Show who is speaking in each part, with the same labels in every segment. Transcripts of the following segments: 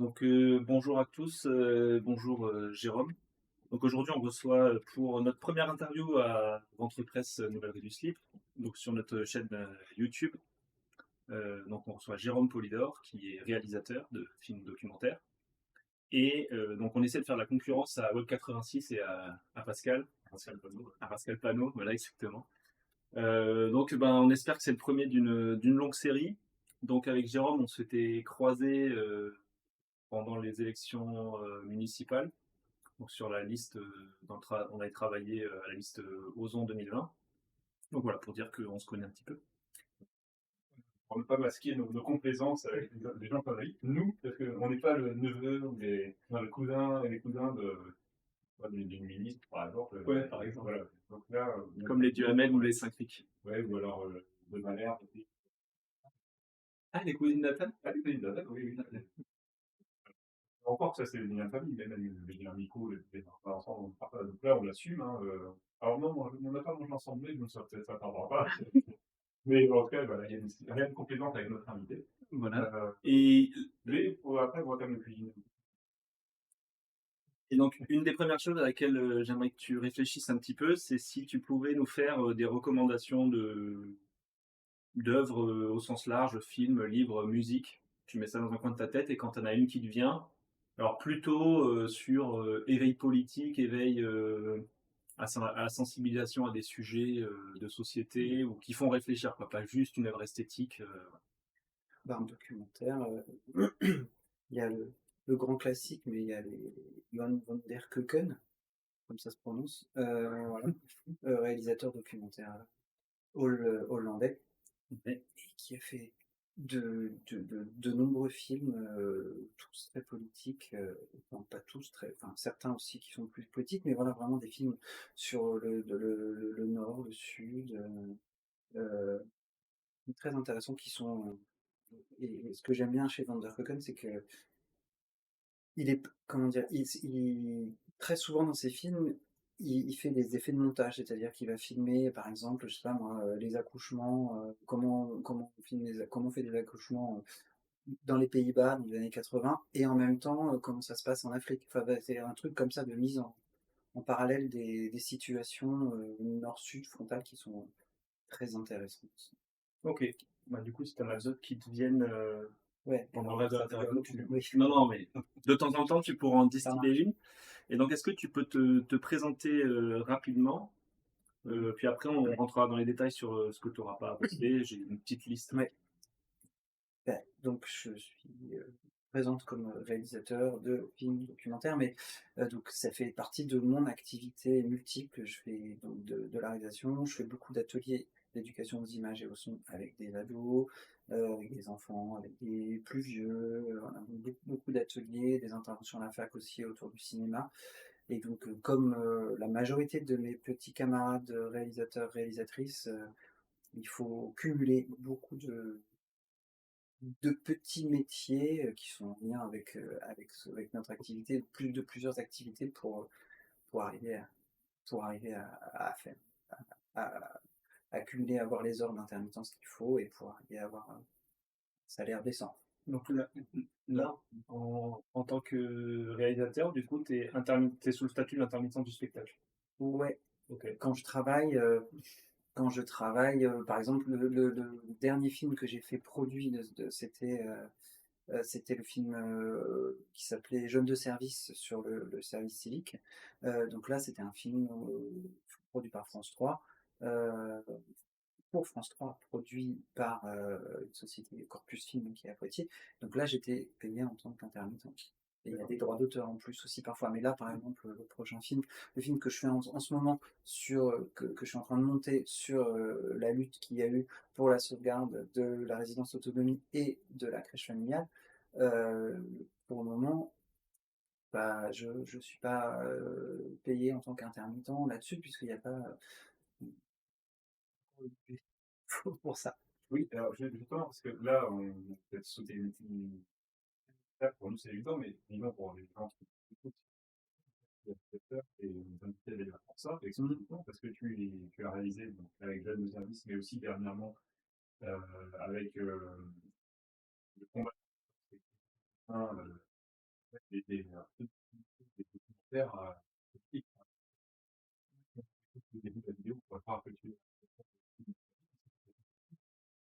Speaker 1: Bonjour à tous, bonjour Jérôme. Donc aujourd'hui, on reçoit pour notre première interview à Ventre Presse Nouvelle Rue du Slip, donc sur notre chaîne YouTube. Donc on reçoit Jérôme Polydor, qui est réalisateur de films documentaires. Et donc on essaie de faire la concurrence à Web 86 et à Pascal. Pascal Pano. À Pascal Pano, voilà exactement. On espère que c'est le premier d'une longue série. Donc avec Jérôme, on s'était croisés pendant les élections municipales. Donc sur la liste, on avait travaillé à la liste Ozon 2020. Donc voilà, pour dire qu'on se connaît un petit peu.
Speaker 2: Pour ne pas masquer nos complaisances avec les gens qu'on a eu, nous, parce qu'on n'est pas le neveu ou le cousin et les cousins d'une ministre, par exemple. Ouais, par exemple. Voilà. Donc là,
Speaker 1: Comme les Duhamel ou les Saint-Cric.
Speaker 2: ouais, ou alors de Malherbe aussi.
Speaker 1: Ah, les cousines Nathan.
Speaker 2: Ah oui, oui, oui. Encore, ça, c'est les liens de famille, même les liens amicaux, les enfants ensemble, on partage. Donc là, on l'assume. Hein, alors non, on n'a pas mangé ensemble, donc ça, peut-être ça t'en pas. Mais en tout cas, voilà, il y a rien de complaisante avec notre invité.
Speaker 1: Voilà.
Speaker 2: Euh,
Speaker 1: Et,
Speaker 2: mais après, on va quand même cuisiner.
Speaker 1: et donc, une des premières choses à laquelle j'aimerais que tu réfléchisses un petit peu, c'est si tu pouvais nous faire des recommandations d'œuvres au sens large, films, livres, musique. Tu mets ça dans un coin de ta tête et quand tu en as une qui te vient, alors plutôt sur éveil politique, éveil à la sensibilisation à des sujets de société ou qui font réfléchir, quoi, pas juste une œuvre esthétique.
Speaker 3: En documentaire, il y a le grand classique, mais il y a les Johan van der Keuken, comme ça se prononce, voilà, réalisateur documentaire hollandais,
Speaker 1: Ouais.
Speaker 3: et qui a fait de nombreux films, tous très politiques, enfin pas tous, enfin certains aussi qui sont plus politiques, mais voilà, vraiment des films sur le nord, le sud, euh, très intéressants qui sont. Et ce que j'aime bien chez Van der Keuken, c'est que il est, comment dire, très souvent dans ses films, il fait des effets de montage, c'est-à-dire qu'il va filmer, par exemple, je sais pas moi, les accouchements, comment comment on fait des accouchements dans les Pays-Bas dans les années 80, et en même temps comment ça se passe en Afrique. Enfin, bah, c'est un truc comme ça de mise en parallèle des situations nord-sud frontales qui sont très intéressantes.
Speaker 1: Ok. Bah, du coup, si tu en as d'autres qui te viennent
Speaker 3: Ouais,
Speaker 1: pendant
Speaker 3: alors,
Speaker 1: le reste de l'interview,
Speaker 3: oui,
Speaker 1: non, non, mais de temps en temps, tu pourras en
Speaker 3: ça
Speaker 1: distiller
Speaker 3: marche.
Speaker 1: une. Et donc, est-ce que tu peux te présenter rapidement. Puis après, on rentrera dans les détails sur ce que tu n'auras pas apporté. J'ai une petite liste.
Speaker 3: Ouais. Donc je suis présente comme réalisateur de films documentaires, mais donc ça fait partie de mon activité multiple. Je fais donc de la réalisation, je fais beaucoup d'ateliers d'éducation aux images et au son avec des ados, avec des enfants, avec des plus vieux, voilà, donc beaucoup d'ateliers, des interventions à la fac aussi autour du cinéma. Et donc comme la majorité de mes petits camarades réalisateurs, réalisatrices, il faut cumuler beaucoup de petits métiers qui sont en lien avec notre activité, plusieurs activités pour arriver à faire, à accumuler, avoir les heures d'intermittence qu'il faut et pour arriver à avoir un salaire décent.
Speaker 1: Donc là, en tant que réalisateur, du coup, tu es sous le statut d'intermittent du spectacle.
Speaker 3: Ouais,
Speaker 1: Ok.
Speaker 3: quand je travaille, par exemple, le dernier film que j'ai fait produit, c'était le film qui s'appelait Jeunes de service sur le service civique. Donc là, c'était un film produit par France 3, euh, pour France 3, produit par une société Corpus Film qui est à Poitiers. Donc là, j'étais payé en tant qu'intermittent. Et il y a des droits d'auteur en plus aussi parfois. Mais là, par exemple, le prochain film, le film que je fais en ce moment, que je suis en train de monter sur la lutte qu'il y a eu pour la sauvegarde de la résidence autonomie et de la crèche familiale, euh, pour le moment, bah, je ne suis pas payé en tant qu'intermittent là-dessus, puisqu'il n'y a pas pour ça.
Speaker 2: Oui, alors justement, parce que là, on a peut-être sauté une étape, pour nous c'est évident, mais évident pour les gens qui écoutent, il y a peur et nous inviter déjà pour ça, explicitement, parce que tu as réalisé donc, avec Jeunes de service, mais aussi dernièrement avec le combat des documentaires politiques. Au début de la vidéo, on va pas que tu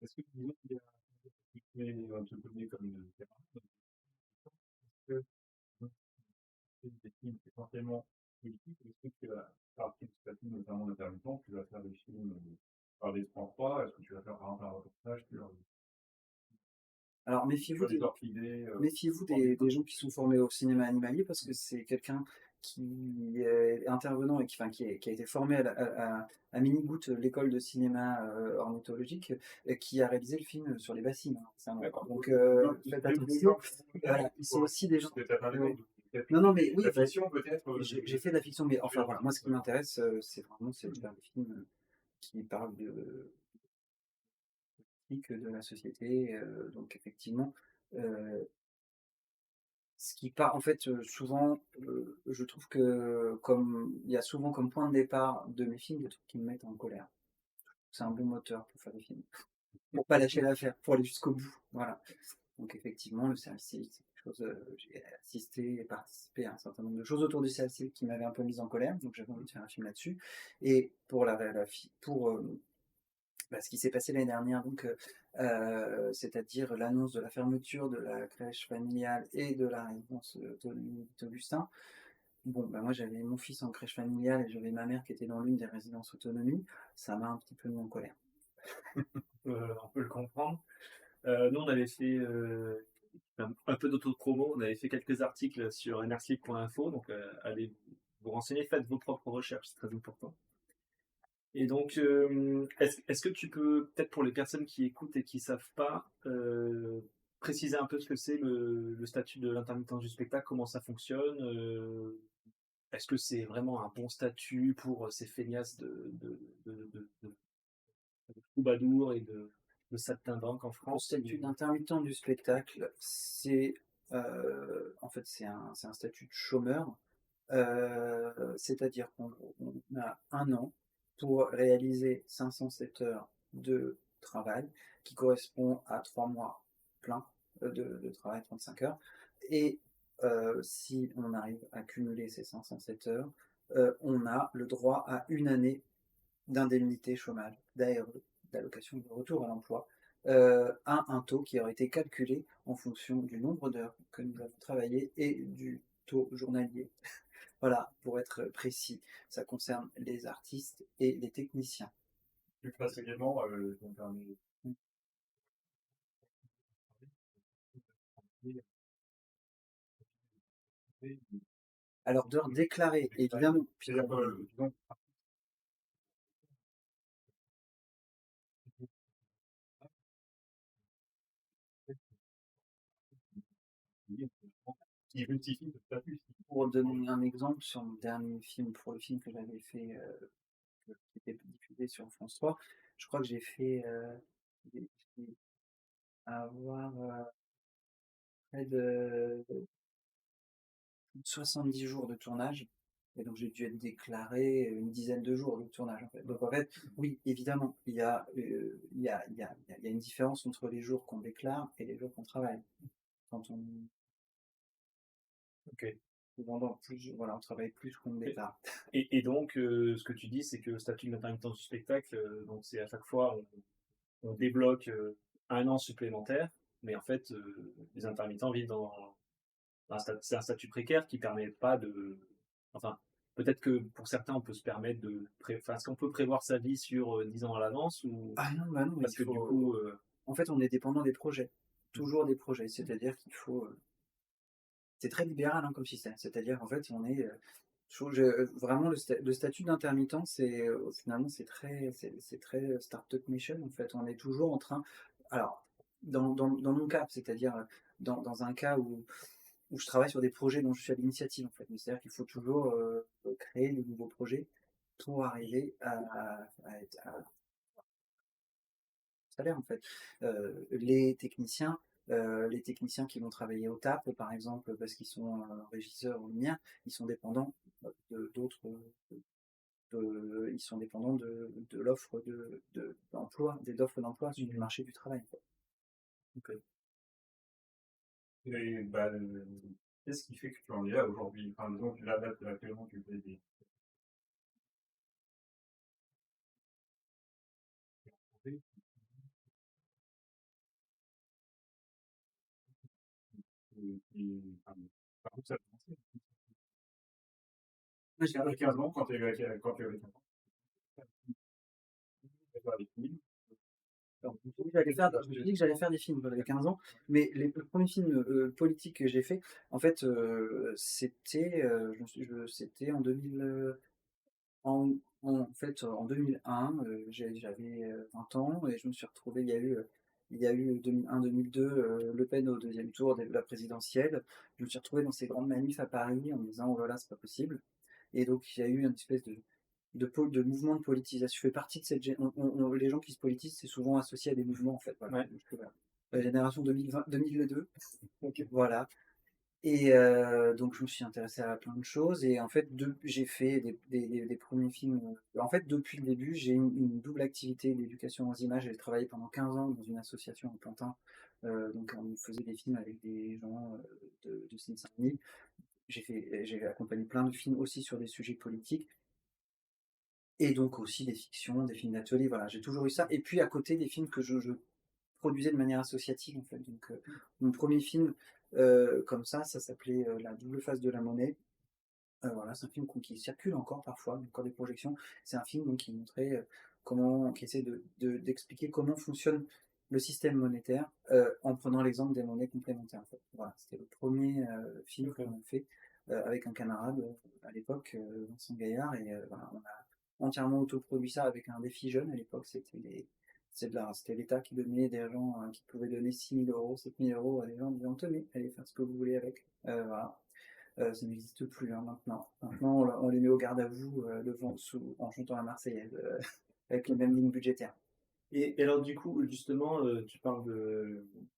Speaker 2: est-ce que disons qu'il y a un te connais comme camarade, est-ce que des films essentiellement politiques, est-ce que tu vas faire un statut notamment d'intermittent, tu vas faire des films par des transports, est-ce que tu vas faire par exemple un reportage sur
Speaker 3: Alors méfiez-vous
Speaker 2: des
Speaker 3: des,
Speaker 2: orchidées
Speaker 3: méfiez-vous
Speaker 2: dans des
Speaker 3: des gens qui sont formés au cinéma animalier parce que c'est quelqu'un qui est intervenant et qui a été formé à Minigoutte, l'école de cinéma ornithologique, qui a réalisé le film sur les bassines, hein, récemment.
Speaker 2: D'accord.
Speaker 3: Donc faites
Speaker 2: Deux
Speaker 3: attention.
Speaker 2: gens
Speaker 3: Voilà, ils sont aussi des gens.
Speaker 2: c'est peut-être un
Speaker 3: Ouais.
Speaker 2: exemple de
Speaker 3: Non, non, mais oui,
Speaker 2: la fiction peut-être.
Speaker 3: j'ai fait de la fiction, mais enfin voilà, moi ce qui m'intéresse, c'est de faire des films qui parlent de politique, de la société. Donc effectivement, euh, ce qui part, en fait, souvent, je trouve que comme il y a souvent comme point de départ de mes films des trucs qui me mettent en colère. C'est un bon moteur pour faire des films, pour pas lâcher l'affaire, pour aller jusqu'au bout. Voilà. Donc effectivement, le service civique, c'est quelque chose. J'ai assisté et participé à un certain nombre de choses autour du service civique qui m'avaient un peu mis en colère, donc j'avais envie de faire un film là-dessus. Et pour pour ce qui s'est passé l'année dernière, donc, c'est-à-dire l'annonce de la fermeture de la crèche familiale et de la résidence d'Augustin. Bon, bah moi j'avais mon fils en crèche familiale et j'avais ma mère qui était dans l'une des résidences autonomie. Ça m'a un petit peu mis en colère.
Speaker 1: On peut le comprendre. Nous, on avait fait un peu d'auto-promo, on avait fait quelques articles sur nrslip.info, donc allez vous renseigner, faites vos propres recherches, c'est très important. Et donc, est-ce que tu peux, peut-être pour les personnes qui écoutent et qui ne savent pas, préciser un peu ce que c'est le statut de l'intermittence du spectacle, comment ça fonctionne est-ce que c'est vraiment un bon statut pour ces feignasses de troubadours et de saltimbanques en
Speaker 3: Le
Speaker 1: France
Speaker 3: statut d'intermittent du spectacle, en fait c'est un statut de chômeur. C'est-à-dire qu'on a un an pour réaliser 507 heures de travail, qui correspond à 3 mois pleins de travail, 35 heures. Et si on arrive à cumuler ces 507 heures, on a le droit à une année d'indemnité chômage, d'allocation de retour à l'emploi, à un taux qui aurait été calculé en fonction du nombre d'heures que nous avons travaillé et du taux journalier. Voilà, pour être précis, ça concerne les artistes et les techniciens.
Speaker 2: Plus précisément, je me permets
Speaker 3: Alors, d'heures déclarées, évidemment.
Speaker 2: c'est-à-dire que, disons, qui justifie ce statut.
Speaker 3: Pour donner un exemple, sur mon dernier film, pour le film que j'avais fait, qui était diffusé sur France 3, je crois que j'ai dû avoir près de 70 jours de tournage. Et donc j'ai dû être déclaré une dizaine de jours de tournage en fait. Donc en fait, oui, évidemment, il y a une différence entre les jours qu'on déclare et les jours qu'on travaille. Quand on
Speaker 1: Ok.
Speaker 3: Souvent, plus, voilà, on travaille plus qu'on ne déclare.
Speaker 1: Et donc, ce que tu dis, c'est que le statut d'intermittent du spectacle, donc c'est à chaque fois, on débloque un an supplémentaire, mais en fait, les intermittents vivent c'est un statut précaire qui permet pas de. Enfin, peut-être que pour certains, on peut se permettre enfin, est-ce qu'on peut prévoir sa vie sur 10 ans à l'avance ou
Speaker 3: Ah non, bah non,
Speaker 1: parce que du coup.
Speaker 3: En fait, on est dépendant des projets. Toujours des projets. C'est-à-dire qu'il faut. C'est très libéral hein, comme système. C'est-à-dire, en fait, on est. Vraiment, le statut d'intermittent, finalement, c'est très Startup Nation. En fait, on est toujours en train. Alors, dans mon cas, c'est-à-dire dans un cas où je travaille sur des projets dont je suis à l'initiative, en fait. Mais c'est-à-dire qu'il faut toujours créer de nouveaux projets pour arriver à salaire, en fait. Les techniciens qui vont travailler au TAP, par exemple, parce qu'ils sont régisseurs en lumière, ils sont dépendants de d'autres. Ils sont dépendants de l'offre d'emploi, des offres d'emploi sur le marché du travail.
Speaker 1: Donc,
Speaker 2: Et, bah, qu'est-ce qui fait que tu en es là aujourd'hui? Enfin, disons que là, actuellement, tu fais des enfin, par où ça a commencé?
Speaker 3: Moi, j'ai
Speaker 2: À 15 ans, quand tu avais 15 ans, tu faire des films.
Speaker 3: alors, je me suis dit que j'allais faire des films quand j'avais 15 ans, mais le premier film, politique que j'ai fait, en fait, c'était, c'était en 2000, en en 2001, j'avais, 20 ans et je me suis retrouvé il y a eu 2001-2002, Le Pen au 2e tour de la présidentielle. Je me suis retrouvé dans ces grandes manifs à Paris en me disant: «Oh là là, c'est pas possible», et donc il y a eu une espèce de mouvement de politisation. Je fais partie de cette gé on les gens qui se politisent, c'est souvent associé à des mouvements, en fait, voilà.
Speaker 1: Ouais.
Speaker 3: Donc, voilà. La génération 2002,
Speaker 1: OK.
Speaker 3: voilà. Et donc je me suis intéressé à plein de choses et en fait j'ai fait des 1 films, en fait depuis le début, j'ai une double activité d'éducation aux images. J'ai travaillé pendant 15 ans dans une association à Pantin, donc on faisait des films avec des gens, de Seine-Saint-Denis. J'ai accompagné plein de films aussi sur des sujets politiques et donc aussi des fictions, des films d'atelier, voilà, j'ai toujours eu ça et puis à côté des films que je produisais de manière associative, en fait. Donc mon premier film, comme ça s'appelait, La double face de la monnaie. Voilà, c'est un film qui circule encore parfois, encore des projections. C'est un film donc qui montrait, qui essaie d'expliquer comment fonctionne le système monétaire, en prenant l'exemple des monnaies complémentaires, en fait. Voilà, c'était le premier film
Speaker 1: OK.
Speaker 3: qu'on a fait, avec un camarade, à l'époque, Vincent Gaillard, et voilà, on a entièrement autoproduit ça avec un défi jeune. À l'époque, c'était l'État qui donnait des gens, qui pouvaient donner 6 000 €, 7 000 € à des gens en disant: «Tenez, allez faire ce que vous voulez avec». Voilà. Ça n'existe plus, hein, maintenant. Maintenant, on les met au garde à vous, en chantant la Marseillaise, avec les mêmes lignes budgétaires.
Speaker 1: Et alors du coup, justement, tu parles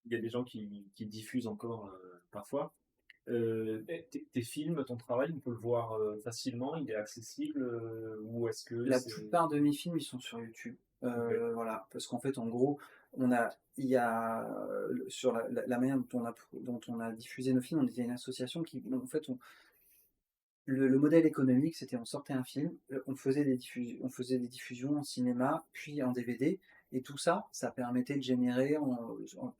Speaker 1: il y a des gens qui diffusent encore, parfois. Tes films, ton travail, on peut le voir, facilement? Il est accessible, ou est-ce que
Speaker 3: La
Speaker 1: c'est
Speaker 3: plupart de mes films, ils sont sur YouTube.
Speaker 1: OK.
Speaker 3: Voilà, parce qu'en fait, en gros, il y a, sur la manière dont on a diffusé nos films, on était une association qui, en fait, le modèle économique, c'était on sortait un film, on faisait des diffusions en cinéma, puis en DVD, et tout ça, ça permettait de générer,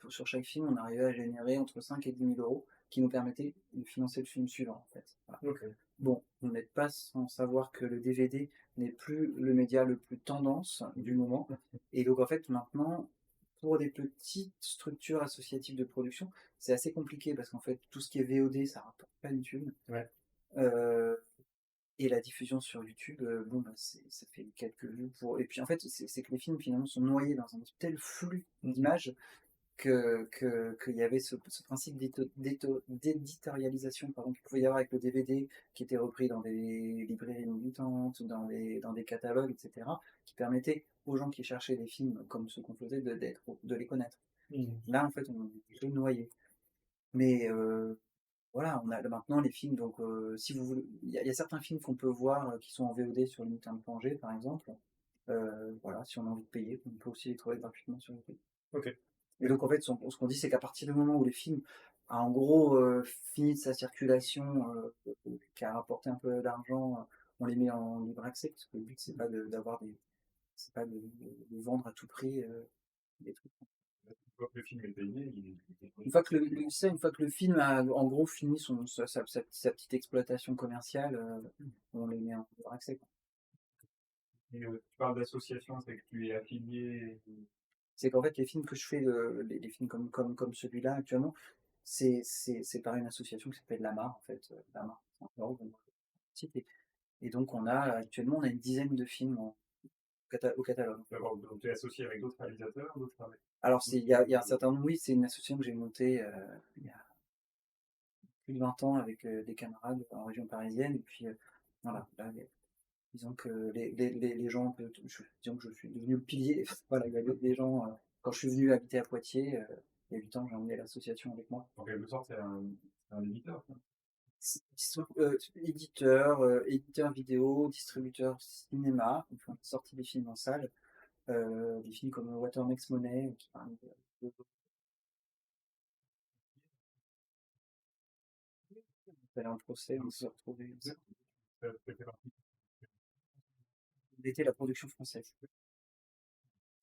Speaker 3: sur chaque film, on arrivait à générer entre 5 et 10 000 € qui nous permettaient de financer le film suivant, en fait. Voilà.
Speaker 1: OK.
Speaker 3: Bon, vous n'êtes pas sans savoir que le DVD n'est plus le média le plus tendance du moment, et donc en fait maintenant, pour des petites structures associatives de production, c'est assez compliqué parce qu'en fait tout ce qui est VOD, ça rapporte pas une thune.
Speaker 1: Ouais.
Speaker 3: Heu et la diffusion sur YouTube, bon, bah, ça fait quelques vues et puis en fait, c'est que les films finalement sont noyés dans un tel flux
Speaker 1: Mmh.
Speaker 3: d'images qu'il y avait ce principe d'éditorialisation, pardon, qu'il pouvait y avoir avec le DVD, qui était repris dans des librairies militantes, dans des catalogues, et cetera, qui permettait aux gens qui cherchaient des films comme ceux qu'on faisait de les connaître.
Speaker 1: Mmh.
Speaker 3: Là, en fait, on est noyés. Mais voilà, on a maintenant les films, donc si vous voulez, il y a certains films qu'on peut voir, qui sont en VOD sur Limited Plongée, par exemple. Voilà, si on a envie de payer, on peut aussi les trouver gratuitement sur YouTube.
Speaker 1: OK.
Speaker 3: Et donc en fait, ce qu'on dit, c'est qu'à partir du moment où les films a en gros fini de sa circulation, qui a rapporté un peu d'argent, on les met en libre accès, parce que le but c'est pas de vendre à tout prix des trucs.
Speaker 2: Une fois que le film est payé, il est
Speaker 3: Une
Speaker 2: disponible.
Speaker 3: fois que une fois que le film a en gros fini sa petite exploitation commerciale, on les met en libre accès, quoi.
Speaker 2: Et tu parles d'association, c'est que tu es affilié.
Speaker 3: C'est qu'en fait, les films que je fais, les films comme celui-là actuellement, c'est par une association qui s'appelle Lamar, en fait, Lamar, c'est un orgue, donc, site, et donc actuellement, on a une dizaine de films au catalogue.
Speaker 2: D'abord, donc tu es associé avec d'autres réalisateurs, d'autres avec
Speaker 3: Alors il y a un certain nombre, oui, c'est une association que j'ai montée, il y a plus de 20 ans avec, des camarades en région parisienne, et puis, voilà, là, disons que les gens, disons que je suis devenu le pilier. Voilà, il y a des gens, quand je suis venu habiter à Poitiers, il y a 8 ans, j'ai emmené l'association avec moi.
Speaker 2: en quelque sorte, c'est un éditeur, quoi.
Speaker 3: Ils sont, éditeurs vidéo, distributeurs cinéma, ils font sortie des films en salle, des films comme Water Makes Money, qui parlent de On allait en procès, on se retrouvait.
Speaker 2: Ça fait partie.
Speaker 3: On était la production française.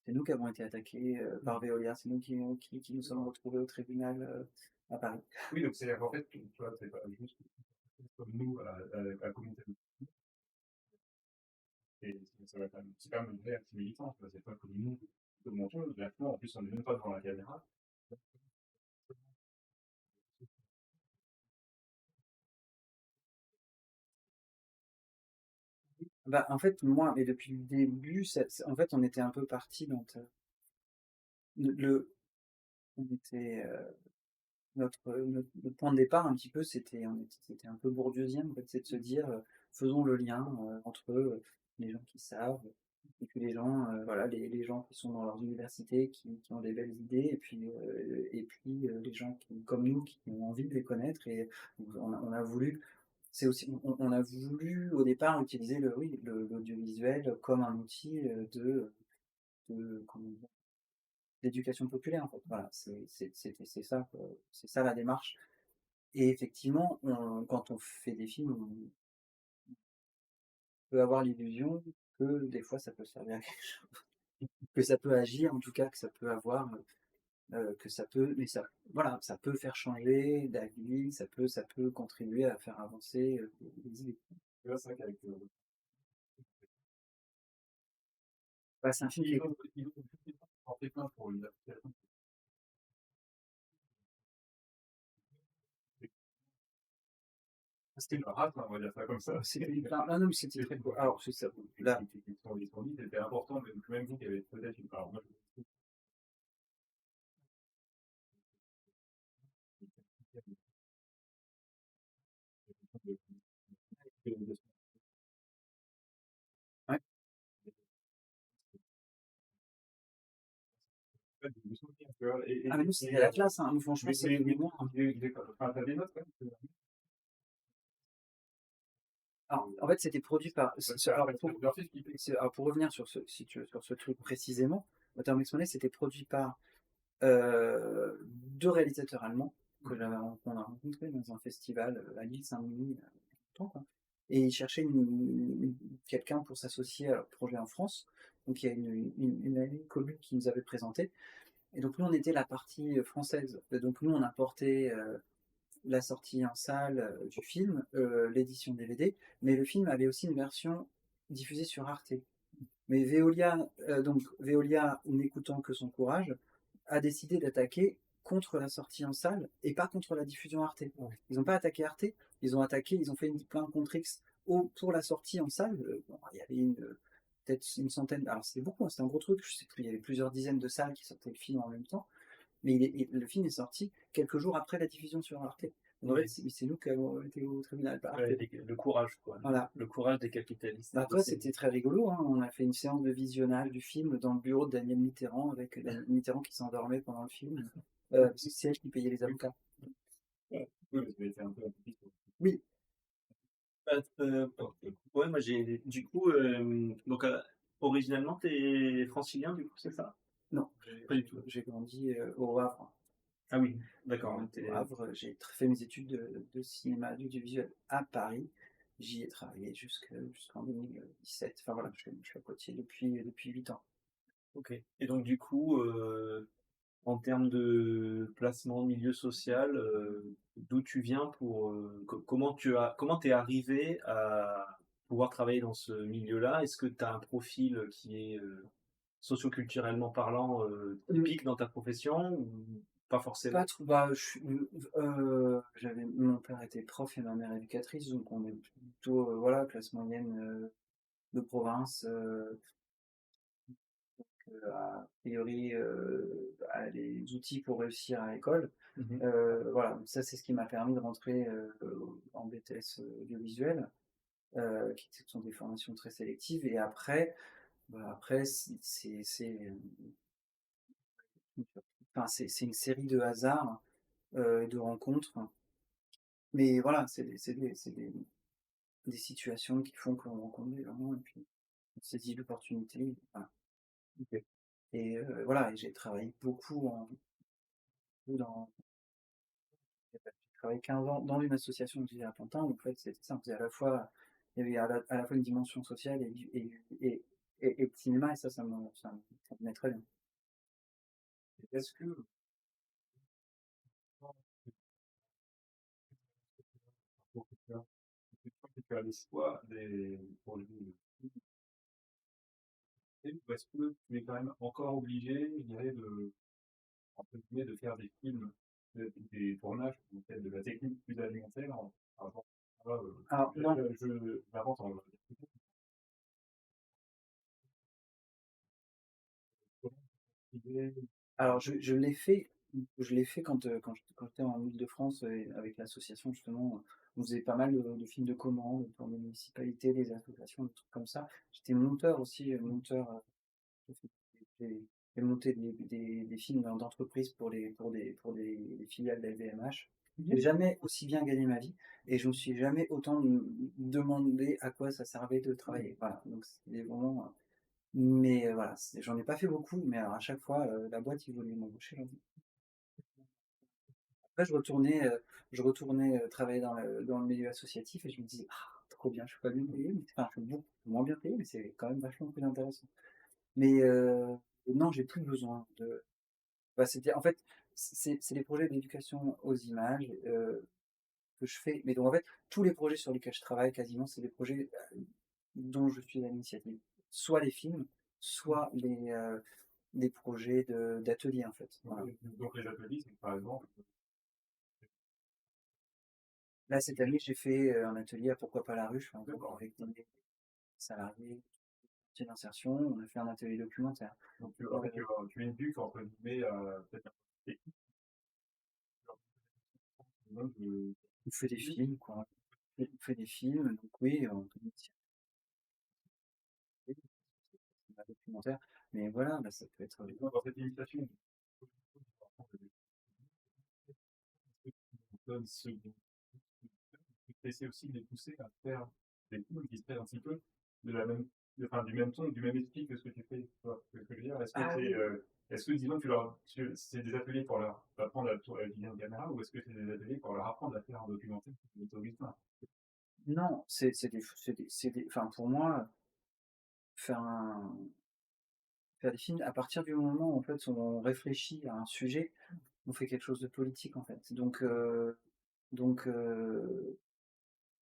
Speaker 3: C'est nous qui avons été attaqués par Veolia, c'est nous qui nous sommes retrouvés au tribunal à Paris.
Speaker 2: Oui, donc c'est en fait, tu vois, c'est pas juste comme nous à communauté. Et ça va quand même, c'est quand même une vraie activité militante, quoi. C'est pas comme nous, comme mon tour, directement, en plus on n'est même pas devant la caméra.
Speaker 3: Bah, en fait, moi, mais depuis le début, en fait, on était un peu parti dans le, on était, notre point de départ un petit peu, c'était un peu bourdieusien, en fait, c'est de se dire, faisons le lien entre les gens qui savent, et puis les gens, voilà, les gens qui sont dans leurs universités, qui ont des belles idées, et puis les gens qui, comme nous, qui ont envie de les connaître, et on a voulu, c'est aussi, on a voulu au départ utiliser oui, l'audiovisuel comme un outil comment dire, d'éducation populaire, en fait. Voilà, c'est ça, quoi. C'est ça la démarche. Et effectivement, quand on fait des films, on peut avoir l'illusion que des fois ça peut servir à quelque chose, que ça peut agir, en tout cas, que ça peut avoir, que ça peut, mais ça, voilà, ça peut faire changer d'avis, ça peut contribuer à faire avancer les idées.
Speaker 2: Tu vois, c'est vrai qu'avec
Speaker 3: Bah, c'est un film qui est.
Speaker 2: ils ont porté plainte pour une application. C'était une rate, on va dire ça comme ça.
Speaker 3: Ah non, mais c'était très beau. Alors, c'est ça. Là,
Speaker 2: Ils sont dit, c'était important, même vous qui avez peut-être une part. Moi,
Speaker 3: ouais. Ah, mais nous, c'était la classe, hein. Nous, franchement, c'est des mémoires.
Speaker 2: Enfin, t'as des notes, quand même.
Speaker 3: Alors, en fait, c'était produit par. Alors, pour revenir sur si tu veux, sur ce truc précisément, Watermax Money, c'était produit par deux réalisateurs allemands qu'on a rencontrés dans un festival à Lille Saint-Denis il y a longtemps, quoi. Et ils cherchaient quelqu'un pour s'associer à leur projet en France. Donc il y a une amie commune qui nous avait présenté. Et donc nous, on était la partie française. Et donc nous, on a porté la sortie en salle du film, l'édition DVD, mais le film avait aussi une version diffusée sur Arte. Mais Veolia, n'écoutant que son courage, a décidé d'attaquer contre la sortie en salle et pas contre la diffusion Arte. Ils n'ont pas attaqué Arte, ils ont fait une plainte contre X pour la sortie en salle. Bon, il y avait peut-être une centaine, alors c'était beaucoup, hein, c'était un gros truc, je sais plus, il y avait plusieurs dizaines de salles qui sortaient le film en même temps, mais le film est sorti quelques jours après la diffusion sur Arte. Donc, en fait, c'est nous qui avons été au tribunal par Arte.
Speaker 1: Le courage, quoi.
Speaker 3: Voilà.
Speaker 1: Le courage des capitalistes.
Speaker 3: Bah, après, c'était très rigolo, hein. On a fait une séance de visionnage du film dans le bureau de Daniel Mitterrand, avec Daniel Mitterrand qui s'endormait pendant le film. Parce que c'est elle qui payait les avocats.
Speaker 2: Oui, mais ça avait été un peu compliqué.
Speaker 3: Oui.
Speaker 1: Ouais, moi j'ai du coup donc originalement t'es francilien du coup, c'est ça?
Speaker 3: Non,
Speaker 1: Pas du tout.
Speaker 3: j'ai grandi au Havre.
Speaker 1: Ah oui, d'accord.
Speaker 3: Au Havre, j'ai fait mes études de cinéma audiovisuel à Paris. J'y ai travaillé jusqu'en 2017. Enfin voilà, je suis à Poitiers depuis 8 ans.
Speaker 1: Ok. Et donc du coup, en termes de placement, milieu social, d'où tu viens pour comment t'es arrivé à pouvoir travailler dans ce milieu-là? Est-ce que tu as un profil qui est socioculturellement parlant typique dans ta profession ou pas forcément?
Speaker 3: Pas trop, bah, mon père était prof et ma mère éducatrice, donc on est plutôt, voilà, classe moyenne de province, a priori a les outils pour réussir à l'école.
Speaker 1: Mhm.
Speaker 3: Voilà, donc ça c'est ce qui m'a permis de rentrer en BTS audiovisuel, qui sont des formations très sélectives. Et après, enfin, c'est une série de hasards et de rencontres. Mais voilà, des situations qui font qu'on rencontre des gens et puis on saisit l'opportunité. Voilà.
Speaker 1: Ok.
Speaker 3: Et voilà, et j'ai travaillé beaucoup j'ai travaillé 15 ans dans une association que j'ai à Pantin, où en fait, c'était ça, on faisait à la fois il y avait à la fois une dimension sociale et le cinéma et ça me venait très bien.
Speaker 2: Et est-ce que pour que tu as le choix des pour ou est-ce que tu es quand même encore obligé, je dirais, entre guillemets, de faire des films, des tournages, peut-être de la technique plus alimentaire avant, voilà,
Speaker 3: Alors non,
Speaker 2: j'avance en
Speaker 3: alors je l'ai fait quand j'étais en Île-de-France et avec l'association justement, on faisait pas mal de films de commande pour les municipalités, les associations, des trucs comme ça. J'étais monteur aussi, monteur, j'ai fait j'ai monté des films d'entreprise pour des filiales de la LVMH. J'ai jamais aussi bien gagné ma vie et je me suis jamais autant demandé à quoi ça servait de travailler. Voilà, donc c'était vraiment, mais voilà, j'en ai pas fait beaucoup, mais alors à chaque fois, la boîte, ils voulaient m'embaucher. Après, je retournais travailler dans le milieu associatif et je me disais, ah, trop bien, je suis pas bien payé, mais enfin, je suis beaucoup moins bien payé, mais c'est quand même vachement plus intéressant. Mais non, j'ai plus besoin de. Bah, c'était, en fait, c'est des projets d'éducation aux images que je fais. Mais donc, en fait, tous les projets sur lesquels je travaille quasiment, c'est des projets dont je suis à l'initiative. Soit les films, soit des projets d'atelier, en fait. Voilà.
Speaker 2: donc les ateliers, c'est par exemple,
Speaker 3: Là, cette année, j'ai fait un atelier à Pourquoi pas la ruche, par exemple,
Speaker 2: d'accord.
Speaker 3: avec des salariés d'insertion. On a fait un atelier documentaire.
Speaker 2: Donc en fait, tu éduques entre guillemets peut-être un technique, donc,
Speaker 3: On fait des films, quoi. On fait des films, donc oui, on peut dire un documentaire. Mais voilà, bah, ça peut être.
Speaker 2: dans cette initiation, donne ce tu essaies aussi de les pousser à faire des films qui seraient un petit peu de la même, enfin, du même ton, du même esprit que ce que tu fais. Tu vois ce que je veux dire?
Speaker 3: Ah oui.
Speaker 2: Est-ce que, disons, c'est des ateliers pour leur apprendre à utiliser une caméra ou est-ce que c'est des ateliers pour leur apprendre à faire un documentaire qui est au
Speaker 3: Non, enfin, pour moi, faire un, faire des films, à partir du moment où en fait on réfléchit à un sujet, on fait quelque chose de politique en fait. Donc,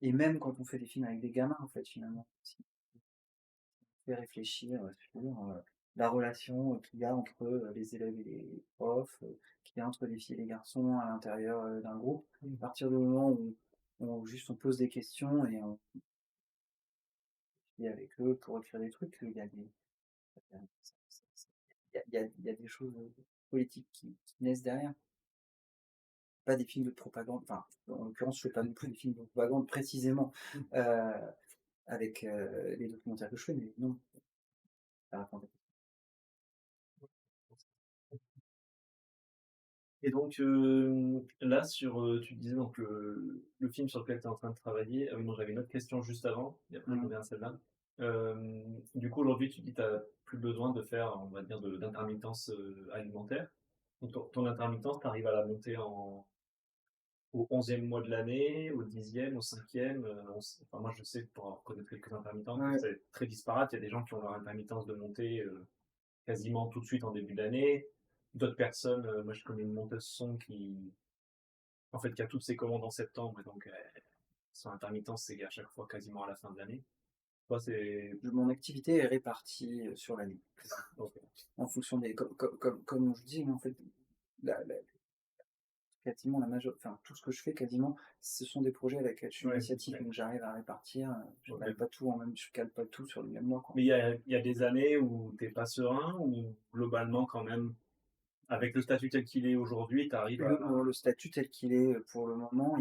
Speaker 3: et même quand on fait des films avec des gamins en fait finalement, fait réfléchir sur la relation qu'il y a entre les élèves et les profs, qu'il y a entre les filles et les garçons à l'intérieur d'un groupe. À partir du moment où juste on pose des questions et on est avec eux pour écrire des trucs, il y a des choses politiques qui naissent derrière. Pas des films de propagande, enfin, en l'occurrence, je fais pas non plus des films de propagande précisément euh, avec les documentaires que je fais, mais non, ça raconte.
Speaker 1: Et donc, là, tu disais donc le film sur lequel tu es en train de travailler. Ah oui, non, j'avais une autre question juste avant, et après je reviens à celle-là. Du coup, aujourd'hui, tu dis que tu n'as plus besoin de faire, on va dire, d'intermittence alimentaire. Donc, ton intermittence, tu arrives à la monter au 11e mois de l'année, au 10e, au 5e. Enfin, moi, je sais, pour connaître quelques intermittents, que
Speaker 3: Ouais.
Speaker 1: c'est très disparate. Il y a des gens qui ont leur intermittence de monter quasiment tout de suite en début d'année. D'autres personnes, moi je connais une monteuse son qui a toutes ses commandes en septembre, et donc son intermittence c'est à chaque fois quasiment à la fin de l'année. Toi c'est.
Speaker 3: Mon activité est répartie sur l'année,
Speaker 1: Ok.
Speaker 3: en fonction des. Comme je dis, en fait, quasiment enfin, tout ce que je fais quasiment, ce sont des projets à lesquels je suis
Speaker 1: Ouais,
Speaker 3: initiative,
Speaker 1: ouais.
Speaker 3: donc j'arrive à répartir. Je
Speaker 1: Ok.
Speaker 3: cale pas tout je cale pas tout sur le même mois, quoi.
Speaker 1: Mais il y a des années où t'es pas serein, ou globalement quand même, avec le statut tel qu'il est aujourd'hui, tu arrives à.
Speaker 3: Le statut tel qu'il est pour le moment,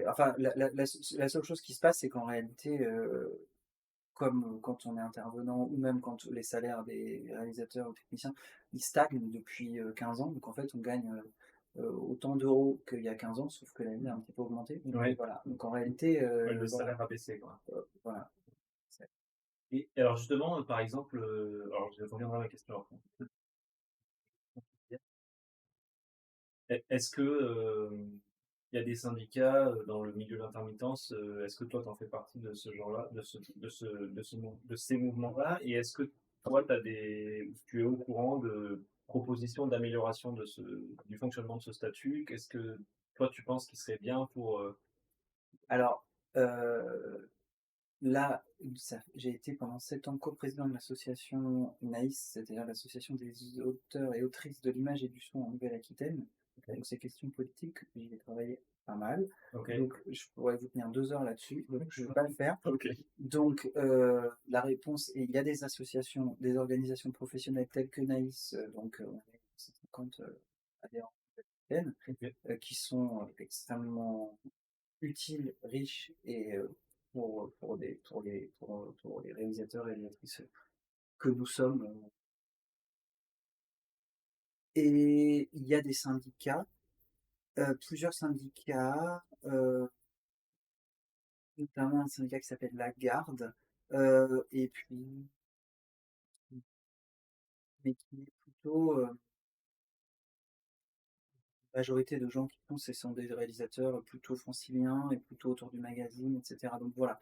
Speaker 3: enfin, la seule chose qui se passe, c'est qu'en réalité, comme quand on est intervenant ou même quand les salaires des réalisateurs ou techniciens, ils stagnent depuis 15 ans. Donc en fait, on gagne autant d'euros qu'il y a 15 ans, sauf que la vie a un petit peu augmenté. Donc
Speaker 1: Ouais,
Speaker 3: voilà. Donc en réalité,
Speaker 1: ouais, le
Speaker 3: voilà.
Speaker 1: salaire a baissé, quoi.
Speaker 3: Voilà.
Speaker 1: Et alors justement, par exemple, alors je reviendrai à ma question après. Est-ce que il y a des syndicats dans le milieu de l'intermittence? Est-ce que toi, tu en fais partie de ce genre-là, de ces mouvements-là? Et est-ce que toi, tu es au courant de propositions d'amélioration du fonctionnement de ce statut? Qu'est-ce que toi, tu penses qui serait bien pour
Speaker 3: Alors, là, j'ai été pendant 7 ans coprésident de l'association NAIS, c'est-à-dire l'association des auteurs et autrices de l'image et du son en Nouvelle-Aquitaine.
Speaker 1: Ok.
Speaker 3: Donc ces questions politiques, j'y ai travaillé pas mal.
Speaker 1: Ok.
Speaker 3: Donc je pourrais vous tenir 2 heures là-dessus, donc je ne vais pas le faire.
Speaker 1: Ok.
Speaker 3: Donc la réponse est, il y a des associations, des organisations professionnelles telles que NAIS, donc on est 150 adhérents Nouvelle-Aquitaine,
Speaker 1: Ok.
Speaker 3: qui sont extrêmement utile, riche et pour les réalisateurs et les actrices que nous sommes. Et il y a des syndicats, plusieurs syndicats, notamment un syndicat qui s'appelle La Garde, et puis, mais qui est plutôt majorité de gens qui font, ce sont des réalisateurs plutôt franciliens et plutôt autour du magazine, etc. Donc voilà.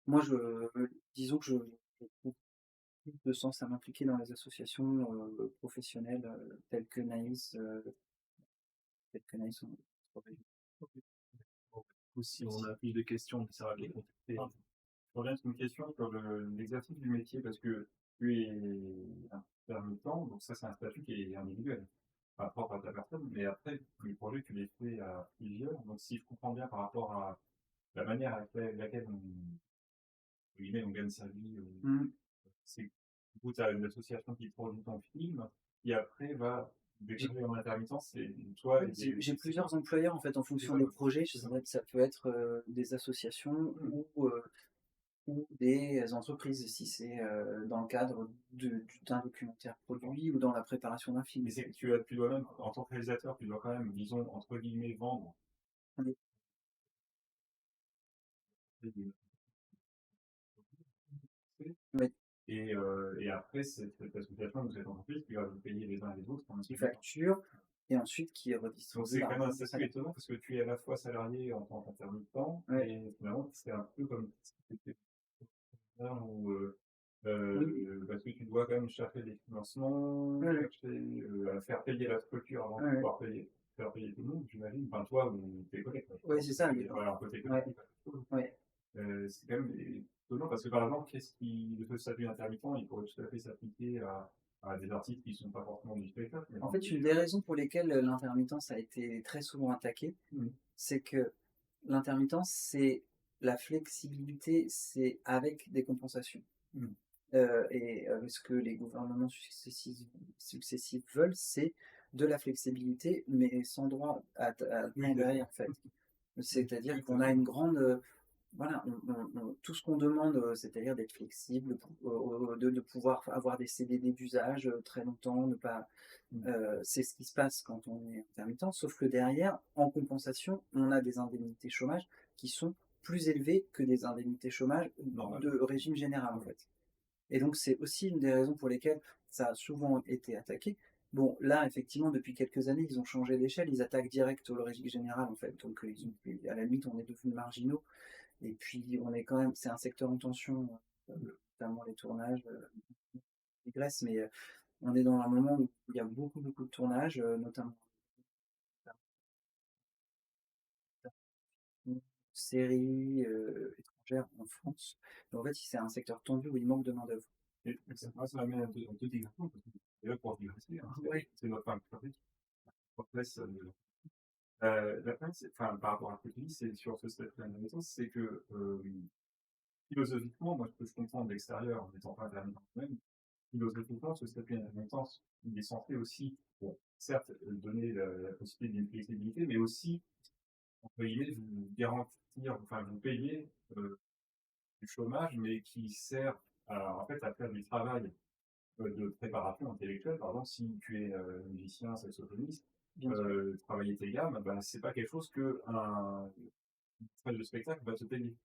Speaker 3: Moi, disons que je trouve plus de sens à m'impliquer dans les associations professionnelles telles que Naïs en région.
Speaker 1: Ok. Bon, du coup, si on a plus de questions, ça va les contacter.
Speaker 2: Ah, je reviens sur une question sur l'exercice du métier, parce que tu es intermittent, donc ça c'est un statut qui est individuel, pas propre à ta personne, mais après, les projets, tu les fais à plusieurs. Donc si je comprends bien par rapport à la manière avec laquelle on gagne sa vie,
Speaker 3: Mmh.
Speaker 2: c'est du coup, tu as une association qui produit ton film, qui après va
Speaker 3: J'ai
Speaker 2: déclarer en intermittence, c'est toi et
Speaker 3: j'ai
Speaker 2: c'est quoi?
Speaker 3: plusieurs employeurs en fait en
Speaker 2: C'est
Speaker 3: fonction
Speaker 2: ça,
Speaker 3: des projets.
Speaker 2: c'est ça.
Speaker 3: Ça peut être des associations
Speaker 2: Mmh.
Speaker 3: ou des entreprises si c'est dans le cadre d'un documentaire
Speaker 2: D'accord.
Speaker 3: produit ou dans la préparation d'un film.
Speaker 2: Mais c'est que tu dois même, en tant que réalisateur, tu dois quand même, disons, entre guillemets, vendre.
Speaker 3: Oui, oui,
Speaker 2: Et après, cette association ou cette entreprise qui va vous payer les uns et les autres en
Speaker 3: qui
Speaker 2: attendant.
Speaker 3: facture et ensuite qui
Speaker 2: Donc
Speaker 3: redistribue
Speaker 2: c'est quand même
Speaker 3: l'argent
Speaker 2: un
Speaker 3: du
Speaker 2: statut
Speaker 3: salaire.
Speaker 2: étonnant parce que tu es à la fois salarié en tant qu'intermittent
Speaker 3: Ouais.
Speaker 2: et finalement c'est un peu comme si c'était ou
Speaker 3: Oui,
Speaker 2: parce que tu dois quand même chercher des financements,
Speaker 3: ouais, ouais,
Speaker 2: chercher à faire payer la structure avant de
Speaker 3: ouais, ouais.
Speaker 2: pouvoir faire payer tout le monde, j'imagine. Enfin toi ou tes collègues, quoi. Je
Speaker 3: Ouais,
Speaker 2: pense
Speaker 3: c'est
Speaker 2: que
Speaker 3: ça.
Speaker 2: tu travailles un côté
Speaker 3: Ouais,
Speaker 2: collectif à quelque chose.
Speaker 3: ouais.
Speaker 2: C'est quand même étonnant parce que par exemple, le statut d'intermittent, il pourrait tout à fait s'appliquer à des artistes qui ne sont pas forcément du spectacle, mais
Speaker 3: En
Speaker 2: dans
Speaker 3: fait, une des raisons pour lesquelles l'intermittence a été très souvent attaquée,
Speaker 2: mmh.
Speaker 3: c'est que l'intermittence, c'est la flexibilité, c'est avec des compensations.
Speaker 2: Mmh.
Speaker 3: Ce que les gouvernements successifs veulent, c'est de la flexibilité, mais sans droit à
Speaker 2: Oui,
Speaker 3: rien derrière, en fait. C'est-à-dire
Speaker 2: oui, tout à
Speaker 3: qu'on a
Speaker 2: fait.
Speaker 3: une grande, voilà, tout ce qu'on demande, c'est-à-dire d'être flexible, de pouvoir avoir des CDD d'usage très longtemps, ne pas,
Speaker 2: Mmh.
Speaker 3: c'est ce qui se passe quand on est intermittent, sauf que derrière, en compensation, on a des indemnités chômage qui sont plus élevées que des indemnités chômage
Speaker 2: Normal.
Speaker 3: de régime général, en
Speaker 2: Ouais.
Speaker 3: fait. Et donc, c'est aussi une des raisons pour lesquelles ça a souvent été attaqué. Bon, là, effectivement, depuis quelques années, ils ont changé d'échelle, ils attaquent direct au régime général, en fait. Donc, à la limite, on est devenus marginaux. Et puis, on est quand même, c'est un secteur en tension, notamment les tournages, les Grèce, mais on est dans un moment où il y a beaucoup, beaucoup de tournages, notamment séries étrangères en France. Mais en fait, c'est un secteur tendu où il manque de main-d'œuvre.
Speaker 2: Et moi, ça m'amène un petit exemple, parce que déjà pour digresser, hein,
Speaker 3: Oui,
Speaker 2: c'est notre femme pratique. Après, la fin, enfin, par rapport à ce que tu dis, c'est sur ce statut d'intermittent, c'est que philosophiquement, moi, ce que je comprends de l'extérieur, en n'étant pas intermittent moi-même, philosophiquement, ce statut d'intermittent, il est censé aussi, bon, certes, donner la possibilité d'une flexibilité, mais aussi, entre guillemets, vous garantir, enfin, vous payer du chômage, mais qui sert en fait, à faire du travail de préparation intellectuelle. Par exemple, si tu es musicien, saxophoniste,
Speaker 3: bien sûr.
Speaker 2: travailler tes gammes, ben, c'est pas quelque chose que une salle de spectacle va te payer.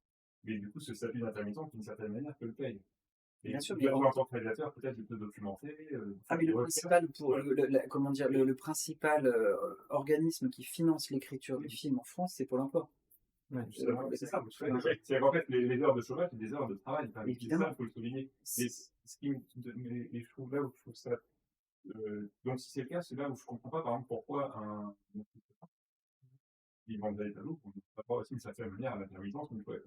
Speaker 2: Mais du coup, ce statut d'intermittent, d'une certaine manière, te le paye. Et
Speaker 3: Bien sûr, mais
Speaker 2: toi, en tant que réalisateur, peut-être de te documenter,
Speaker 3: ah
Speaker 2: faire
Speaker 3: mais
Speaker 2: des
Speaker 3: le
Speaker 2: recherches.
Speaker 3: principal pour comment dire? Le principal, organisme qui finance l'écriture des films en France, c'est Pôle emploi.
Speaker 1: Ouais.
Speaker 2: Justement,
Speaker 3: Le
Speaker 2: c'est ça.
Speaker 3: enfin,
Speaker 2: C'est qu'en fait, les heures de chômage, c'est des heures de travail quand même. C'est ça,
Speaker 3: évidemment,
Speaker 2: il faut le souligner. Et
Speaker 3: c
Speaker 2: ce qui mais je trouve là où je trouve ça, donc si c'est le cas, c'est là où je comprends pas, par exemple, pourquoi ils vendent des tableaux, on ne peut pas aussi une certaine manière à l'intermittence, mais ouais,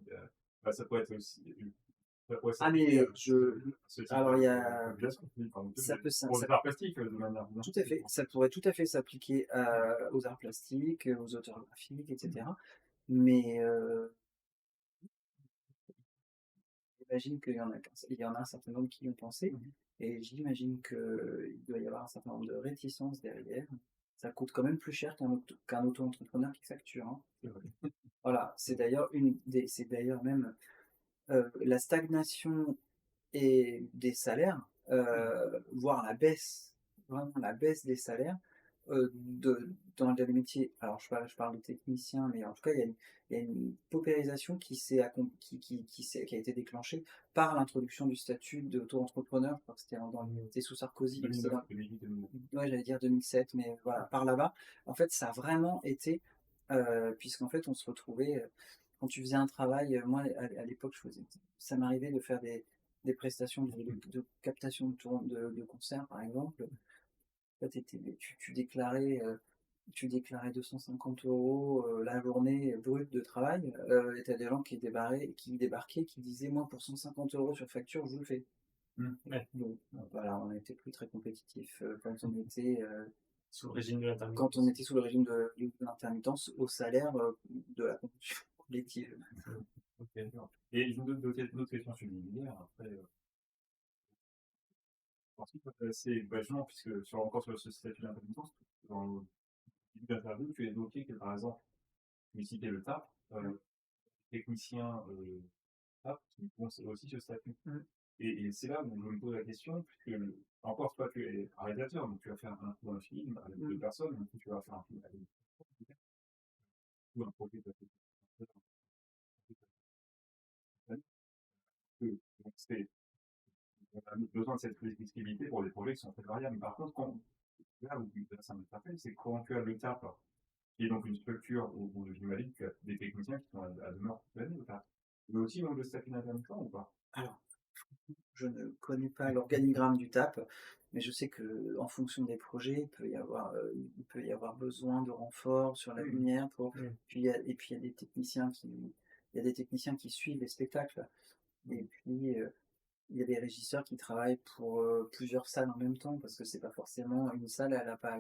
Speaker 2: bah, ça pourrait être aussi, ça pourrait
Speaker 3: ah
Speaker 2: s'appliquer
Speaker 3: mais
Speaker 2: à
Speaker 3: je
Speaker 2: ce type
Speaker 3: alors il y
Speaker 2: de
Speaker 3: a
Speaker 2: population. Oui, pardon,
Speaker 3: ça peut
Speaker 2: pour
Speaker 3: ça
Speaker 2: les arts plastiques, de manière
Speaker 3: tout à fait, ça pourrait tout à fait s'appliquer aux arts plastiques, aux auteurs graphiques et cetera. Mais j'imagine qu'il y en a un certain nombre qui y ont pensé et j'imagine qu'il doit y avoir un certain nombre de réticences derrière. Ça coûte quand même plus cher qu'un auto-entrepreneur qui facture, hein.
Speaker 2: c'est vrai.
Speaker 3: Voilà, c'est d'ailleurs même, la stagnation et des salaires, voire la baisse, vraiment la baisse des salaires, dans les métiers. Alors je parle de technicien, mais en tout cas, il y a une paupérisation qui a été déclenchée par l'introduction du statut d'auto-entrepreneur. Je crois que c'était sous Sarkozy, c'est
Speaker 2: 2009,
Speaker 3: dans
Speaker 2: 2008, 2009.
Speaker 3: ouais, j'allais dire 2007, mais voilà, par là-bas. En fait, ça a vraiment été, puisqu'en fait, on se retrouvait, quand tu faisais un travail, moi, à l'époque, ça m'arrivait de faire des prestations de captation de tour de concerts, par exemple. Là, tu déclarais 250 € la journée brute de travail, et tu des gens qui débarquaient, qui disaient: «Moi, pour 150 € sur facture, je vous le fais».
Speaker 1: Ouais.
Speaker 3: Donc voilà, on n'était plus très compétitifs,
Speaker 1: Sous le régime de
Speaker 3: quand on
Speaker 1: l'intermittence.
Speaker 3: était sous le régime de l'intermittence au salaire, de la convention collective.
Speaker 2: Ok, d'accord. Et j'ai d'autres questions sur l'immobilière, après, ensuite, c'est, bah, justement, puisque encore sur ce statut d'intermittence, dans le début d'interview, tu as évoqué que, par exemple, tu citais le TAP, technicien, TAP, qui ont aussi ce statut.
Speaker 3: Mmh.
Speaker 2: Et c'est là où je me pose la question, puisque encore toi, tu es réalisateur, donc tu vas faire un film avec deux
Speaker 3: Mmh.
Speaker 2: personnes, donc tu vas faire un film avec ou un projet de donc on a besoin de cette flexibilité pour des projets qui sont très variables. Mais par contre, là où ça m'interpelle, c'est quand tu as le TAP, qui est donc une structure où j'imagine que tu as des techniciens qui sont à demeure toute l'année au TAP. Mais aussi dans le statut d'intermittent ou pas?
Speaker 3: Alors, je ne connais pas l'organigramme du TAP, mais je sais qu'en fonction des projets, il peut y avoir besoin de renforts sur la
Speaker 2: Mmh.
Speaker 3: lumière pour
Speaker 1: Mmh.
Speaker 3: puis il y a des techniciens qui suivent les spectacles et puis, il y a des régisseurs qui travaillent pour, plusieurs salles en même temps parce que c'est pas forcément une salle, elle a pas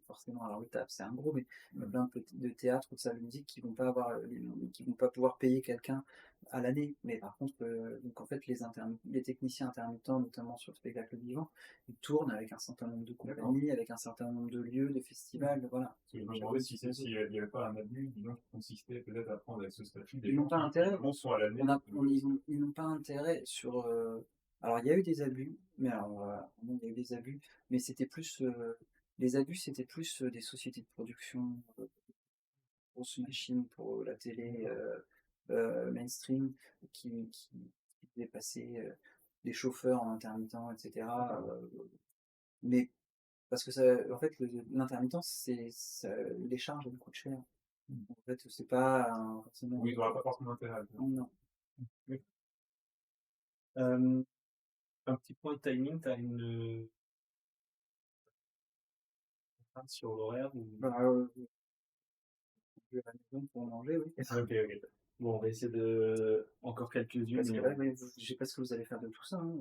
Speaker 3: forcément alors le TAP, c'est un gros, mais il y a plein de théâtres ou de salles de musique qui vont pas pouvoir payer quelqu'un à l'année. Mais par contre, donc en fait les techniciens intermittents, notamment sur le spectacle vivant, ils tournent avec un certain nombre de
Speaker 2: D'accord.
Speaker 3: compagnies, avec un certain nombre de lieux, de festivals, voilà.
Speaker 2: Parce que je me demandais s'il n'y avait pas un abus, disons, qui consistait peut-être à prendre avec ce statut des
Speaker 3: Ils n'ont
Speaker 2: gens
Speaker 3: pas
Speaker 2: qui
Speaker 3: intérêt.
Speaker 2: finalement sont à l'année.
Speaker 3: Ils n'ont pas intérêt sur. Alors, il y a eu des abus, mais alors, vraiment, il y a eu des abus, mais c'était plus. Les abus, c'était plus des sociétés de production, grosses machines pour la télé mainstream qui faisaient passer des chauffeurs en intermittent, etc. Mais parce que en fait, l'intermittence, les charges, elles coûtent cher. En fait, c'est pas forcément.
Speaker 2: Oui, ils n'auraient pas forcément intérêt à le faire.
Speaker 3: Non.
Speaker 1: Oui. Un petit point de timing, tu as une contrainte sur l'horaire ou...
Speaker 3: Bah, je vais à la maison pour manger, oui.
Speaker 1: Ok, ok. Bon, on va essayer de... Encore quelques-unes,
Speaker 3: Parce
Speaker 1: mais
Speaker 3: que là, je sais pas ce que vous allez faire de tout ça, hein.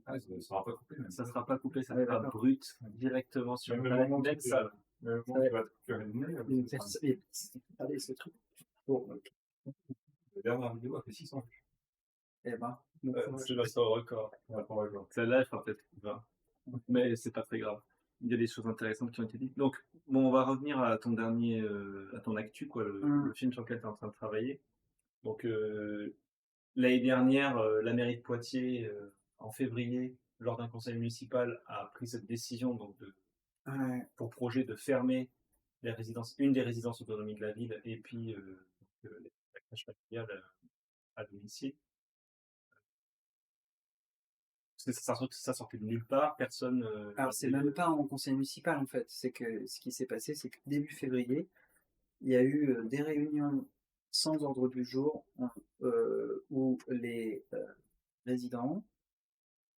Speaker 2: Ah, ça ne sera pas coupé, même.
Speaker 1: ça sera pas coupé, ça
Speaker 3: Ouais,
Speaker 1: sera
Speaker 3: d'accord.
Speaker 1: brut, directement sur
Speaker 2: Même
Speaker 1: le
Speaker 2: le moment où
Speaker 1: même
Speaker 2: tu
Speaker 1: ça.
Speaker 2: le
Speaker 3: Ça
Speaker 2: moment où
Speaker 3: va
Speaker 2: tu vas te faire une
Speaker 3: une personne. Allez, ce truc. Bon, ok.
Speaker 2: la dernière vidéo a fait 600 vues.
Speaker 3: Eh ben, bon
Speaker 1: C'est
Speaker 3: courage.
Speaker 1: notre record.
Speaker 2: On attend la joie.
Speaker 1: Celle-là, elle fera peut-être 20. Mais c'est pas très grave. Il y a des choses intéressantes qui ont été dites. Donc, bon, on va revenir à ton dernier, à ton actu, quoi, le film sur lequel tu es en train de travailler. Donc, l'année dernière, la mairie de Poitiers, en février, lors d'un conseil municipal, a pris cette décision donc
Speaker 3: Ouais.
Speaker 1: pour projet de fermer une des résidences autonomie de la ville et puis la crèche familiale à domicile. Ça sortait de nulle part, personne,
Speaker 3: Alors c'est même pas en conseil municipal en fait, c'est que ce qui s'est passé, c'est que début février, il y a eu, des réunions sans ordre du jour, où les, résidents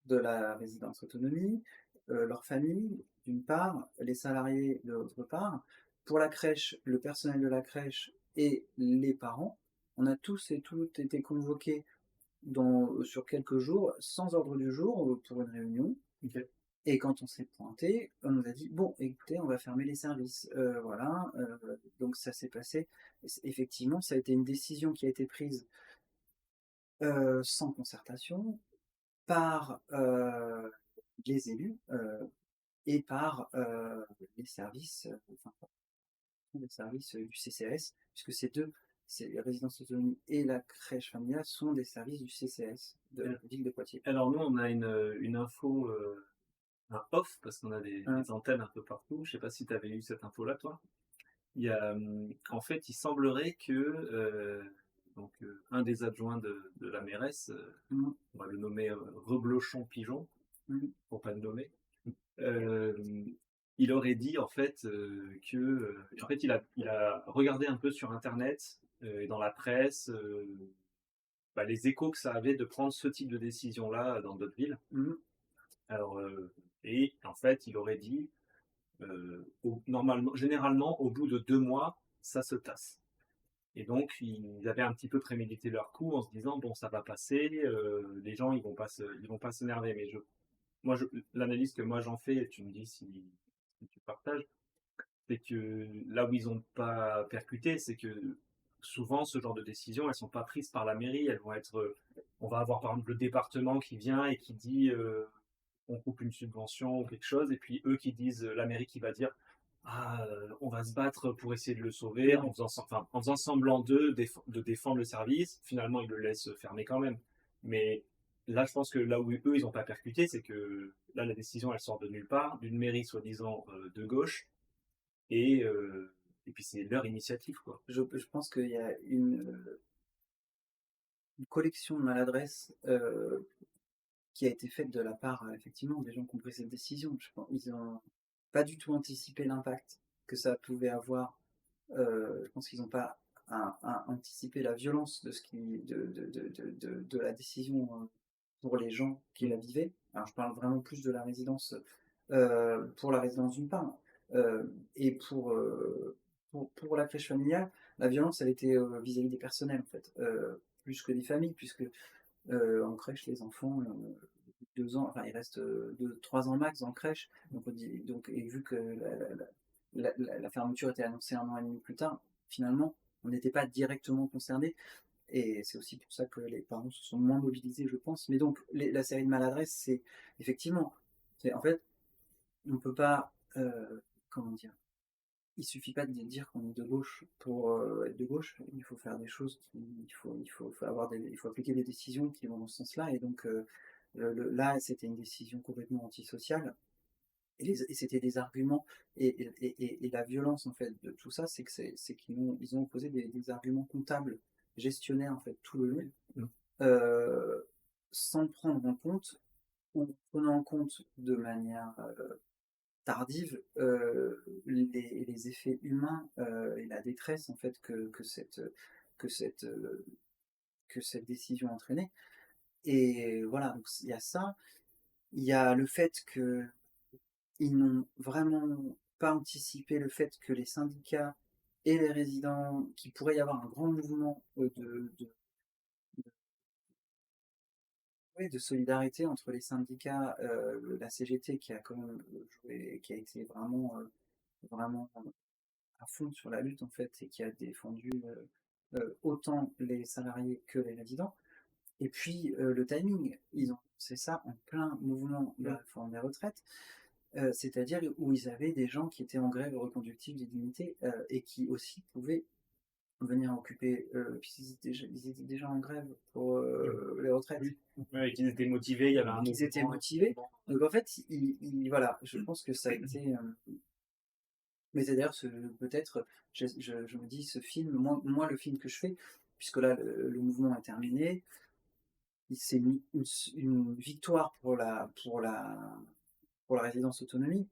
Speaker 3: de la résidence autonomie, leurs familles d'une part, les salariés de l'autre part, pour la crèche, le personnel de la crèche et les parents, on a tous et toutes été convoqués sur quelques jours, sans ordre du jour, pour une réunion.
Speaker 1: OK.
Speaker 3: Et quand on s'est pointé, on nous a dit: «Bon, écoutez, on va fermer les services». Voilà, donc ça s'est passé. Effectivement, ça a été une décision qui a été prise, sans concertation, par, les élus, et par, les services, enfin, les services, du CCAS, puisque ces 2, c'est les résidences autonomie et la crèche familiale sont des services du CCAS de la ville de Poitiers.
Speaker 1: Alors nous, on a une info, un off, parce qu'on a
Speaker 3: Hein,
Speaker 1: des antennes un peu partout. Je sais pas si tu avais eu cette info-là, toi? En fait, il semblerait que, un des adjoints de la mairesse,
Speaker 3: mmh,
Speaker 1: on va le nommer, Reblochon-Pigeon,
Speaker 3: mmh,
Speaker 1: pour pas le nommer, il aurait dit en fait, en fait, il a regardé un peu sur internet, et dans la presse, les échos que ça avait de prendre ce type de décision-là dans d'autres villes.
Speaker 3: mmh,
Speaker 1: Alors, et en fait, il aurait dit, normalement, généralement, au bout de 2 mois, ça se tasse. Et donc, ils avaient un petit peu prémédité leur coup en se disant, bon, ça va passer, les gens, ils vont pas s'énerver. Mais l'analyse que moi j'en fais, et tu me dis si tu partages, c'est que là où ils ont pas percuté, c'est que souvent, ce genre de décisions, elles sont pas prises par la mairie. Elles vont être, on va avoir par exemple le département qui vient et qui dit, on coupe une subvention ou quelque chose, et puis eux qui disent, la mairie qui va dire, ah, on va se battre pour essayer de le sauver
Speaker 3: mmh.
Speaker 1: en faisant semblant de défendre le service. Finalement, ils le laissent fermer quand même. Mais là, je pense que là où eux, ils n'ont pas percuté, c'est que là, la décision, elle sort de nulle part, d'une mairie soi-disant de gauche, et, euh, et puis c'est leur initiative, quoi.
Speaker 3: Je pense qu'il y a une collection de maladresses, qui a été faite de la part, effectivement, des gens qui ont pris cette décision. Je pense ils ont pas du tout anticipé l'impact que ça pouvait avoir. Je pense qu'ils n'ont pas anticipé la violence de ce qui de la décision, pour les gens qui la vivaient. Alors je parle vraiment plus de la résidence, pour la résidence d'une part, et pour la crèche familiale, la violence elle était, vis-à-vis des personnels en fait, plus que des familles puisque, en crèche les enfants, 2 ans, enfin ils restent, 2-3 ans max en crèche, donc on dit donc et vu que la fermeture était annoncée 1 an et demi plus tard, finalement, on n'était pas directement concernés et c'est aussi pour ça que les parents se sont moins mobilisés, je pense. Mais donc la série de maladresses, c'est effectivement, c'est en fait, on peut pas, comment dire? Il suffit pas de dire qu'on est de gauche pour, être de gauche. Il faut faire des choses il faut appliquer des décisions qui vont dans ce sens-là et donc là, c'était une décision complètement antisociale et c'était des arguments et la violence en fait de tout ça, c'est que c'est qu'ils ont opposé des arguments comptables, gestionnaires en fait tout le long,
Speaker 1: Mm.
Speaker 3: euh, sans prendre en compte ou en prenant en compte de manière tardive les effets humains et la détresse en fait que cette euh, que cette décision entraînait. Et voilà, donc il y a ça, il y a le fait que ils n'ont vraiment pas anticipé le fait que les syndicats et les résidents, qu'il pourrait y avoir un grand mouvement ouais, de solidarité entre les syndicats, la CGT qui a quand même joué, qui a été vraiment, vraiment à fond sur la lutte en fait et qui a défendu autant les salariés que les résidents. Et puis le timing, c'est ça en plein mouvement de la réforme des retraites. C'est-à-dire où ils avaient des gens qui étaient en grève reconductible des dignités et qui aussi pouvaient venir occuper, puisqu'ils ils étaient déjà en grève pour les retraites.
Speaker 1: Oui. Ouais, qu'ils étaient motivés, il y avait un
Speaker 3: Ils étaient
Speaker 1: mouvement.
Speaker 3: motivés. Donc en fait, voilà, je pense que ça a été. Mais c'est d'ailleurs peut-être, je me dis, ce film, moi, le film que je fais, puisque là le mouvement est terminé, c'est une victoire pour la résidence autonomie,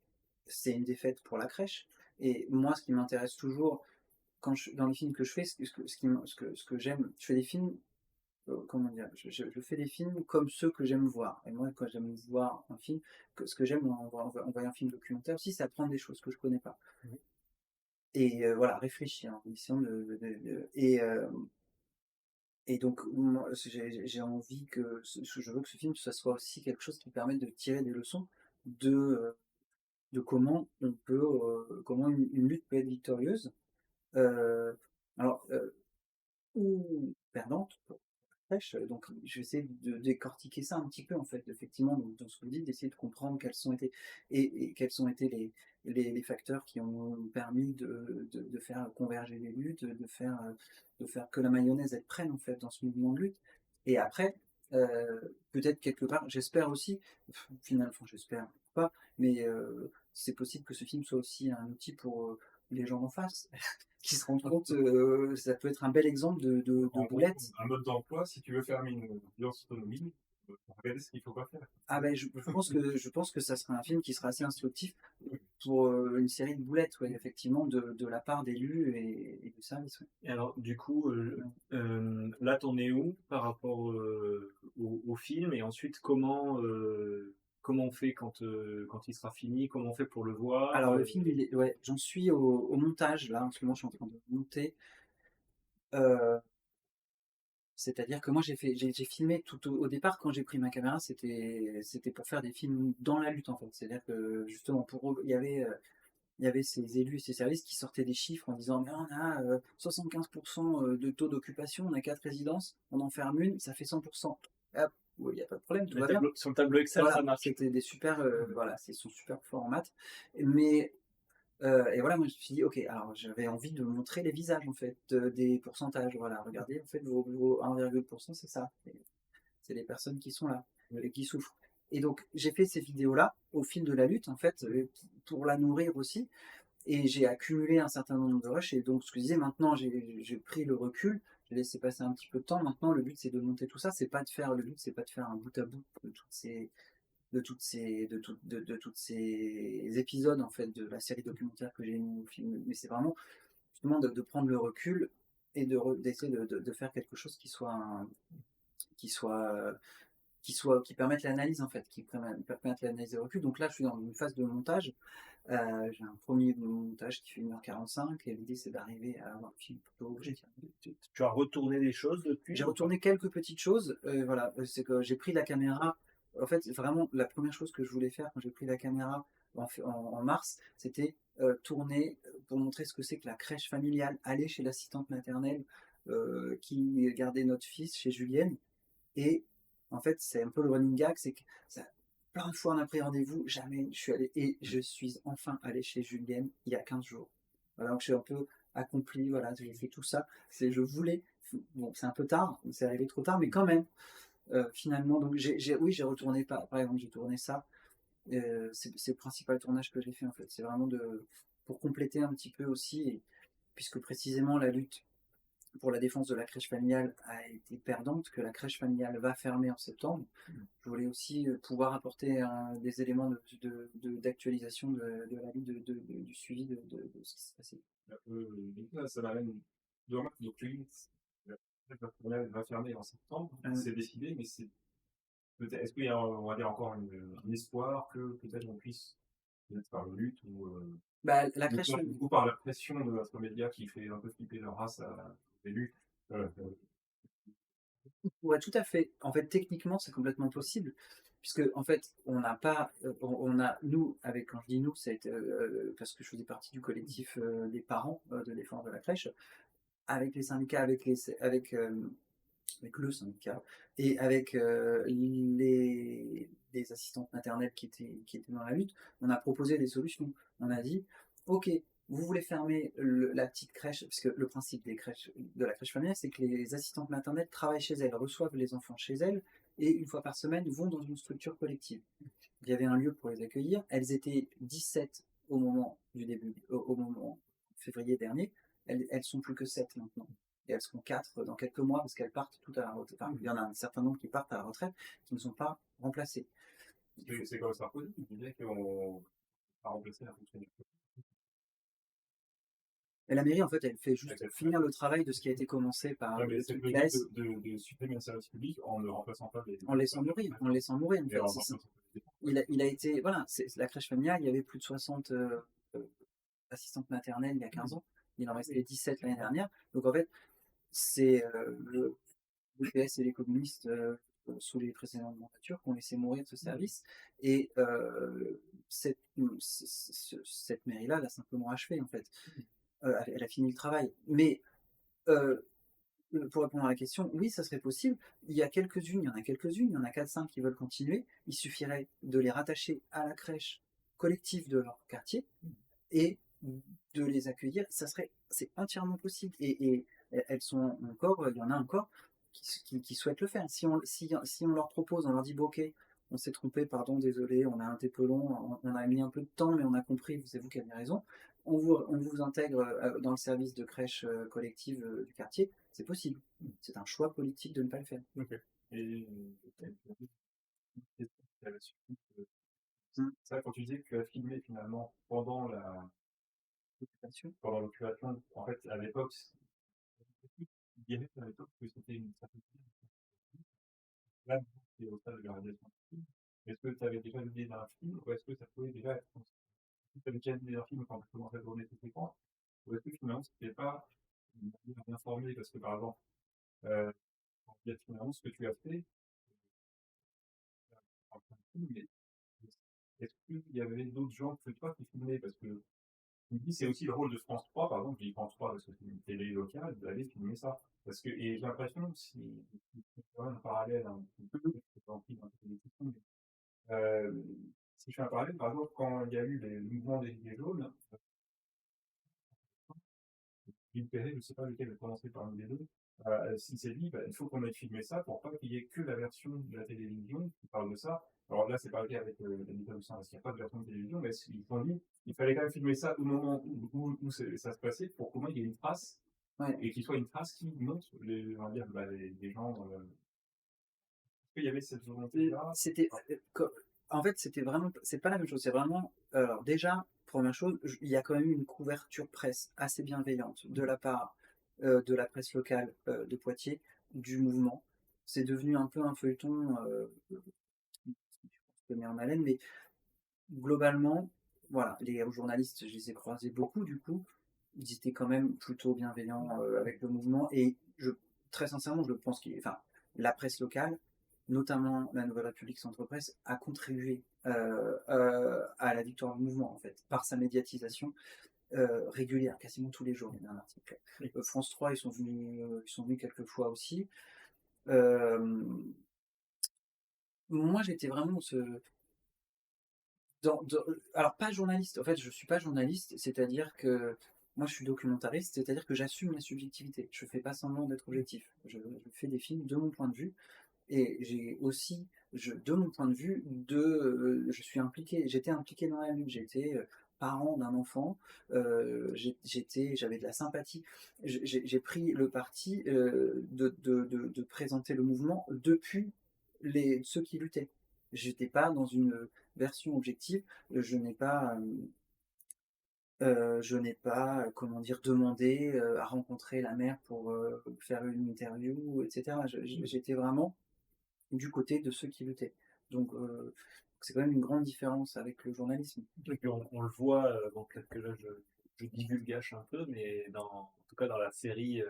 Speaker 3: c'est une défaite pour la crèche. Et moi, ce qui m'intéresse toujours dans les films que je fais, ce que j'aime, je fais des films, comment dire, je fais des films comme ceux que j'aime voir. Et moi, quand j'aime voir un film, ce que j'aime en voyant un film documentaire aussi, c'est apprendre des choses que je connais pas. Et voilà, réfléchir en condition et donc, moi, j'ai envie je veux que ce film, ça soit aussi quelque chose qui permette de tirer des leçons de comment comment une lutte peut être victorieuse, euh, alors, ou perdante pour la pêche. Donc, je vais essayer de décortiquer ça un petit peu, en fait, effectivement, dans ce que vous dites, d'essayer de comprendre et quels ont été les facteurs qui ont permis de faire converger les luttes, de faire que la mayonnaise elle prenne en fait dans ce mouvement de lutte. Et après, peut-être quelque part, j'espère aussi, finalement, enfin, j'espère pas, mais c'est possible que ce film soit aussi un outil pour les gens en face, qui se rendent compte, ça peut être un bel exemple de
Speaker 2: En gros,
Speaker 3: boulette.
Speaker 2: un mode d'emploi, si tu veux fermer une audience autonomie, regarder ce qu'il faut pas faire.
Speaker 3: Ah ben, je pense que ça sera un film qui sera assez instructif pour une série de boulettes, ouais, effectivement, de la part d'élus et de services. Ouais.
Speaker 1: Et alors, du coup, là, t'en es où par rapport au film? Et ensuite, comment on fait quand il sera fini? Comment on fait pour le voir?
Speaker 3: Alors, le film, ouais, j'en suis au montage, là, en ce moment, je suis en train de monter. Euh, C'est-à-dire que moi, j'ai filmé au départ, quand j'ai pris ma caméra, c'était pour faire des films dans la lutte, en fait. C'est-à-dire que, justement, il y avait ces élus et ces services qui sortaient des chiffres en disant mais on a 75% de taux d'occupation, on a 4 résidences, on en ferme une, ça fait 100%. Hop, il n'y a pas de problème, tout va bien.
Speaker 1: Sur le tableau Excel, ça
Speaker 3: Voilà,
Speaker 1: marche.
Speaker 3: c'était des super, voilà, ils sont super forts en maths. Mais, et voilà, moi je me suis dit, ok, alors j'avais envie de montrer les visages en fait, des pourcentages. Voilà, regardez, en fait, vos 1,%, c'est ça. C'est les personnes qui sont là et qui souffrent. Et donc, j'ai fait ces vidéos-là au fil de la lutte, en fait, pour la nourrir aussi. Et j'ai accumulé un certain nombre de rushs. Et donc, ce que je disais, maintenant, j'ai pris le recul. J'ai laissé passer un petit peu de temps. Maintenant, le but, c'est de monter tout ça. Le but, c'est pas de faire un bout à bout de toutes ces épisodes, en fait, de la série documentaire que j'ai mis au film. Mais c'est vraiment, justement, de prendre le recul et d'essayer de faire quelque chose qui soit, qui permette l'analyse, en fait, qui permette l'analyse de recul. Donc là, je suis dans une phase de montage. J'ai un premier montage qui fait 1h45 et l'idée c'est d'arriver à avoir un film plutôt.
Speaker 1: Tu as retourné des choses depuis?
Speaker 3: J'ai retourné quelques petites choses. Voilà, c'est que j'ai pris la caméra. En fait, vraiment, la première chose que je voulais faire quand j'ai pris la caméra en mars, c'était tourner pour montrer ce que c'est que la crèche familiale, aller chez l'assistante maternelle qui gardait notre fils chez Julienne. Et en fait, c'est un peu le running gag, c'est que ça, plein de fois on a pris rendez-vous, jamais je suis allé, et je suis enfin allé chez Julienne il y a 15 jours. Voilà, donc je suis un peu accompli, voilà, j'ai fait tout ça. Je voulais, bon, c'est un peu tard, c'est arrivé trop tard, mais quand même, finalement, donc oui, j'ai retourné, par exemple, j'ai tourné ça. C'est le principal tournage que j'ai fait en fait. C'est vraiment pour compléter un petit peu aussi, puisque précisément la lutte pour la défense de la crèche familiale a été perdante, que la crèche familiale va fermer en septembre. Je voulais aussi pouvoir apporter des éléments d'actualisation de la lutte, du suivi de ce qui s'est passé.
Speaker 2: Ça m'amène deux remarques. Donc, tu dis que la première va fermer en septembre, c'est décidé, mais est-ce qu'il y a, on va dire, encore un espoir que peut-être on puisse, peut-être par le lutte
Speaker 3: la crèche
Speaker 2: ou par la pression de notre média qui fait un peu flipper leur race à l'élu.
Speaker 3: Ouais, tout à fait. En fait, techniquement, c'est complètement possible, puisque en fait, on n'a pas, on a nous, quand je dis nous, c'est parce que je faisais partie du collectif des parents de défense de la crèche, avec les syndicats, avec le syndicat et avec les assistantes maternelles qui étaient dans la lutte, on a proposé des solutions. On a dit, ok, vous voulez fermer la petite crèche, parce que le principe de la crèche familiale, c'est que les assistantes maternelles travaillent chez elles, reçoivent les enfants chez elles, et une fois par semaine vont dans une structure collective. Il y avait un lieu pour les accueillir. Elles étaient 17 au moment du début, au moment février dernier. Elles sont plus que 7 maintenant. et elles seront 4 dans quelques mois parce qu'elles partent toutes à la retraite. Enfin, il y en a un certain nombre qui partent à la retraite, qui ne sont pas remplacées.
Speaker 2: C'est comme Sarkozy qui disait qu'on va remplacer la fonction publique.
Speaker 3: Et la mairie, en fait, elle fait juste finir le travail de ce qui a été commencé par
Speaker 2: Ouais, mais
Speaker 3: le
Speaker 2: c'est
Speaker 3: truc
Speaker 2: le
Speaker 3: classe,
Speaker 2: but de supprimer un service public en ne remplaçant pas les.
Speaker 3: en le laissant mourir, en le laissant mourir, en
Speaker 2: Et
Speaker 3: fait.
Speaker 2: en remplaçant pas les dépenses.
Speaker 3: Il a été, voilà, c'est la crèche familiale, il y avait plus de 60 assistantes maternelles il y a 15 ans, il en restait 17 l'année dernière. Donc en fait, c'est le PS et les communistes sous les précédentes mandatures qui ont laissé mourir ce service. Et cette mairie-là l'a simplement achevé, en fait. Elle a fini le travail. Mais pour répondre à la question, oui, ça serait possible. Il y en a quelques-unes, il y en a 4-5 qui veulent continuer. Il suffirait de les rattacher à la crèche collective de leur quartier et de les accueillir. C'est entièrement possible. Et elles sont encore, il y en a encore qui souhaitent le faire. Si on leur propose, on leur dit, bon, ok, on s'est trompé, pardon, désolé, on a été peu long, on a mis un peu de temps, mais on a compris, c'est vous qui avez raison. On vous intègre dans le service de crèche collective du quartier, c'est possible. C'est un choix politique de ne pas le faire.
Speaker 2: Ok. Et là-dessus,
Speaker 3: Mm.
Speaker 2: ça, quand tu disais que tu as filmé finalement pendant l'occupation, en fait, à l'époque, il y avait à l'époque que c'était une certaine là, c'est au stade de la réalisation. Est-ce que tu avais déjà l'idée d'un film ou est-ce que ça pouvait déjà être. Tu avais déjà l'idée d'un film quand tu commençais à tourner tes séquences ou est-ce que finalement c'était pas une manière bien formée parce que par exemple, euh, finalement ce que tu as fait, mais est-ce qu'il y avait d'autres gens que toi qui filmaient parce que je me dis, c'est aussi le rôle de France 3, par exemple, je dis France 3 parce que c'est une télé locale, d'aller filmer ça. Parce que, et j'ai l'impression, si je fais un parallèle, hein, c'est pas un film, un peu politique, mais, si je fais un parallèle, par exemple, quand il y a eu le mouvement des Gilets jaunes, Gilles Perret, je ne sais pas lequel a commencé parmi les deux, il s'est dit, bah, il faut qu'on ait filmé ça pour pas qu'il y ait que la version de la télévision qui parle de ça. Alors là, c'est pas le cas avec la Nicole parce qu'il n'y a pas de version de télévision, mais ils ont dit, il fallait quand même filmer ça au moment où ça se passait pour qu'au moins il y ait une trace
Speaker 3: Ouais.
Speaker 2: et qu'il soit une trace qui montre on va dire, les gens. Est-ce qu'il y avait cette volonté-là?
Speaker 3: C'était, en fait, c'était vraiment, c'est pas la même chose. C'est vraiment, alors déjà, première chose, il y a quand même eu une couverture presse assez bienveillante de la part de la presse locale de Poitiers du mouvement. C'est devenu un peu un feuilleton qui se met en haleine, mais globalement, voilà, les journalistes, je les ai croisés beaucoup du coup, ils étaient quand même plutôt bienveillants avec le mouvement et très sincèrement, je pense enfin, la presse locale, notamment la Nouvelle République Centre Presse, a contribué à la victoire du mouvement en fait, par sa médiatisation régulière, quasiment tous les jours il y a un article. France 3, ils sont venus quelques fois aussi. Moi, j'étais vraiment alors pas journaliste, en fait je suis pas journaliste, c'est-à-dire que moi je suis documentariste, c'est-à-dire que j'assume la subjectivité, je fais pas semblant d'être objectif, je fais des films de mon point de vue, et j'ai aussi, de mon point de vue, j'étais impliqué dans la lutte, j'étais parent d'un enfant, j'avais de la sympathie, j'ai pris le parti de présenter le mouvement depuis ceux qui luttaient. J'étais pas dans une version objective, je n'ai pas, comment dire, demandé à rencontrer la mère pour faire une interview, etc. J'étais vraiment du côté de ceux qui luttaient. Donc c'est quand même une grande différence avec le journalisme.
Speaker 1: Et puis on le voit, donc peut-être que là je divulgage un peu, mais en tout cas dans la série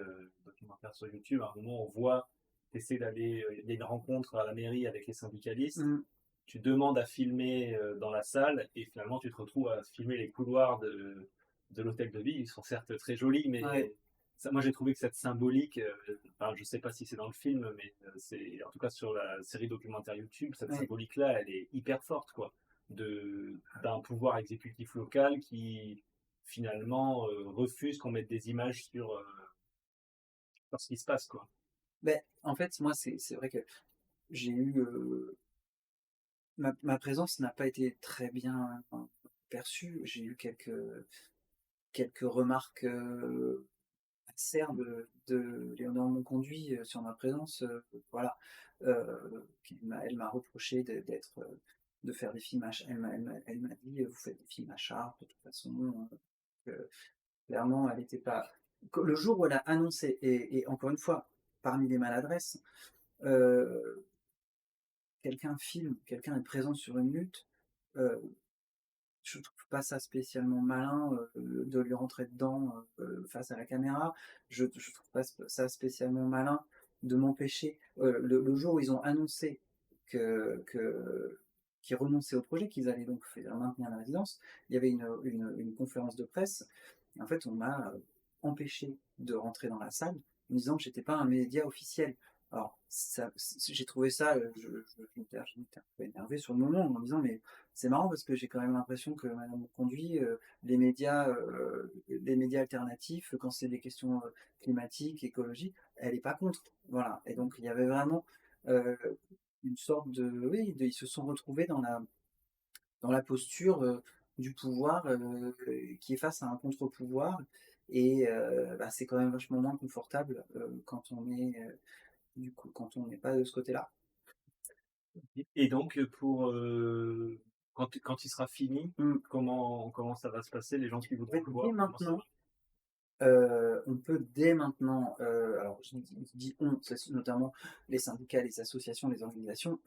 Speaker 1: documentaire sur YouTube, à un moment on voit, t'essaies d'aller, il y a une rencontre à la mairie avec les syndicalistes,
Speaker 3: Mm.
Speaker 1: tu demandes à filmer dans la salle et finalement tu te retrouves à filmer les couloirs de l'hôtel de ville. Ils sont certes très jolis, mais
Speaker 3: Ouais.
Speaker 1: ça, moi j'ai trouvé que cette symbolique, enfin, je sais pas si c'est dans le film, mais c'est en tout cas sur la série documentaire YouTube, cette
Speaker 3: Ouais.
Speaker 1: symbolique-là, elle est hyper forte, quoi, d'un pouvoir exécutif local qui finalement refuse qu'on mette des images sur ce qui se passe, quoi.
Speaker 3: Ben, en fait, moi, c'est vrai que j'ai eu. Ma présence n'a pas été très bien perçue. J'ai eu quelques remarques serre de Léonore Monconduit sur ma présence, voilà. Elle m'a reproché de faire des films elle m'a dit: «Vous faites des films à charge de toute façon», clairement elle était pas le jour où elle a annoncé et encore une fois, parmi les maladresses, heu, quelqu'un filme, quelqu'un est présent sur une lutte, heu je trouve pas ça spécialement malin, de lui rentrer dedans, face à la caméra. Je trouve pas ça spécialement malin de m'empêcher, le jour où ils ont annoncé qu'ils renonçaient au projet, qu'ils allaient donc faire maintenir la résidence, il y avait une conférence de presse et en fait, on m'a, empêché de rentrer dans la salle, en me disant que j'étais pas un média officiel. Alors ça j'ai trouvé ça, je m'étais un peu énervé sur le moment en me disant: «Mais c'est marrant parce que j'ai quand même l'impression que madame Conduit, les médias alternatifs, quand c'est des questions, climatiques, écologiques, elle est pas contre». Voilà et donc il y avait vraiment, heu, une sorte de oui, ils se sont retrouvés dans la posture, du pouvoir, qui est face à un contre-pouvoir et bah, c'est quand même vachement moins confortable, quand on est, du coup, quand on n'est pas de ce côté-là.
Speaker 1: Et donc, quand il sera fini,
Speaker 3: Mmh.
Speaker 1: comment ça va se passer? Les gens qui
Speaker 3: En
Speaker 1: voudront
Speaker 3: fait,
Speaker 1: le voir, comment ça marche?
Speaker 3: on peut dès maintenant, alors je dis «on», c'est notamment les syndicats, les associations, les organisations,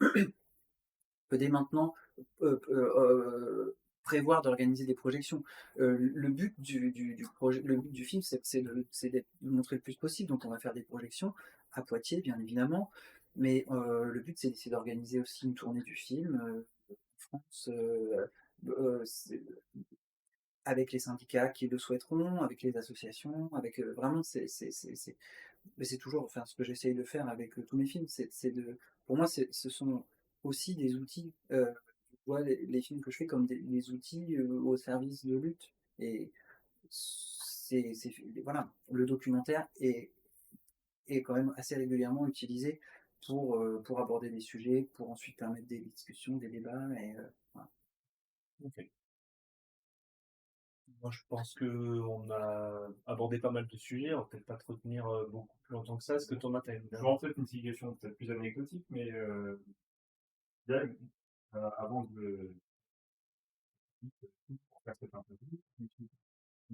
Speaker 3: peut dès maintenant, prévoir d'organiser des projections. Le but le but du film, c'est d'être de montrer le plus possible, donc on va faire des projections à Poitiers, bien évidemment, mais le but, c'est d'organiser aussi une tournée du film, en France, c'est avec les syndicats qui le souhaiteront, avec les associations, avec, vraiment mais c'est toujours enfin, ce que j'essaye de faire avec, tous mes films, c'est de pour moi, ce sont aussi des outils, je vois les films que je fais comme des outils, au service de lutte et c'est voilà, le documentaire est quand même assez régulièrement utilisé pour aborder des sujets, pour ensuite permettre des discussions, des débats et voilà.
Speaker 1: OK. Moi, je pense qu'on a abordé pas mal de sujets. On va peut-être pas te retenir, beaucoup plus longtemps que ça. Est-ce que Thomas, tu as une
Speaker 2: Je vais rentrer dans une situation peut-être plus anecdotique, mais là, avant de pour faire cette interview, je me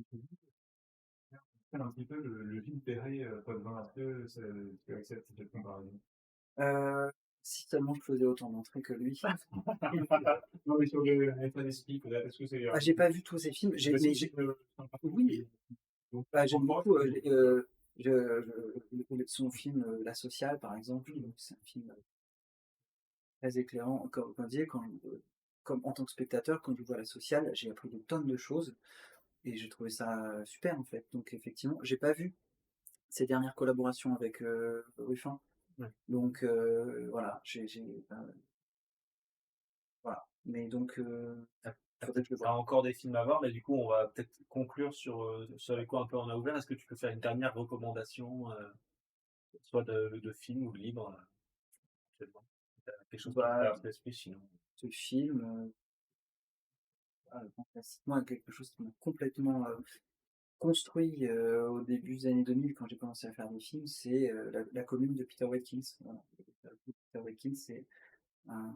Speaker 2: suis dit, faire un petit peu le Gilles Perret, Paul Vin. Est-ce que tu acceptes cette comparaison?
Speaker 3: Heu, Si seulement je faisais autant d'entrées que lui.
Speaker 2: Non, mais sur l'état d'esprit, peut-être, est-ce que c'est
Speaker 3: Ah, j'ai pas vu tous ses films,
Speaker 2: bah, si,
Speaker 3: j'ai
Speaker 2: c'est un parcours
Speaker 3: oui,
Speaker 2: donc
Speaker 3: bah, j'aime
Speaker 2: moi,
Speaker 3: beaucoup, son film, La Sociale, par exemple, donc c'est un film, très éclairant. Comme je disais, comme en tant que spectateur, quand je vois La Sociale, j'ai appris des tonnes de choses et j'ai trouvé ça, super, en fait. Donc effectivement, j'ai pas vu ses dernières collaborations avec, Ruffin,
Speaker 1: ouais,
Speaker 3: donc voilà, voilà. Mais donc
Speaker 1: tu
Speaker 3: faudrait que je le voie.
Speaker 1: encore des films à voir, mais du coup, on va peut-être conclure sur, ce avec quoi un peu on a ouvert. Est-ce que tu peux faire une dernière recommandation, soit de film ou de livre, éventuellement? Si tu quelque chose qui te
Speaker 3: Bah,
Speaker 1: traverse l'esprit sinon?
Speaker 3: ce film, grand classique, moi, quelque chose qui m'a complètement, construit, au début des années 2000 quand j'ai commencé à faire des films, c'est, La Commune de Peter Watkins. Voilà. Peter Watkins, c'est un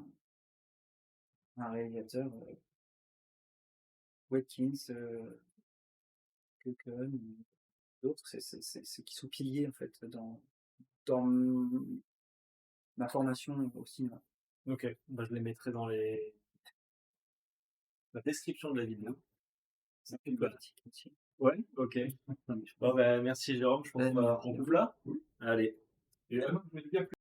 Speaker 3: réalisateur, Watkins, Cohen, d'autres, c'est ceux qui sont piliers, en fait, dans ma formation au cinéma.
Speaker 1: OK, bah, je les mettrai dans la description de la vidéo.
Speaker 3: C'est
Speaker 1: Et
Speaker 3: plus
Speaker 1: bah
Speaker 3: politique aussi.
Speaker 1: ouais, OK. Bon, bah, merci Jérôme, je pense qu'on
Speaker 3: Merci à
Speaker 1: coupe
Speaker 3: vous.
Speaker 1: là? Allez.
Speaker 2: et moi, je me dis bien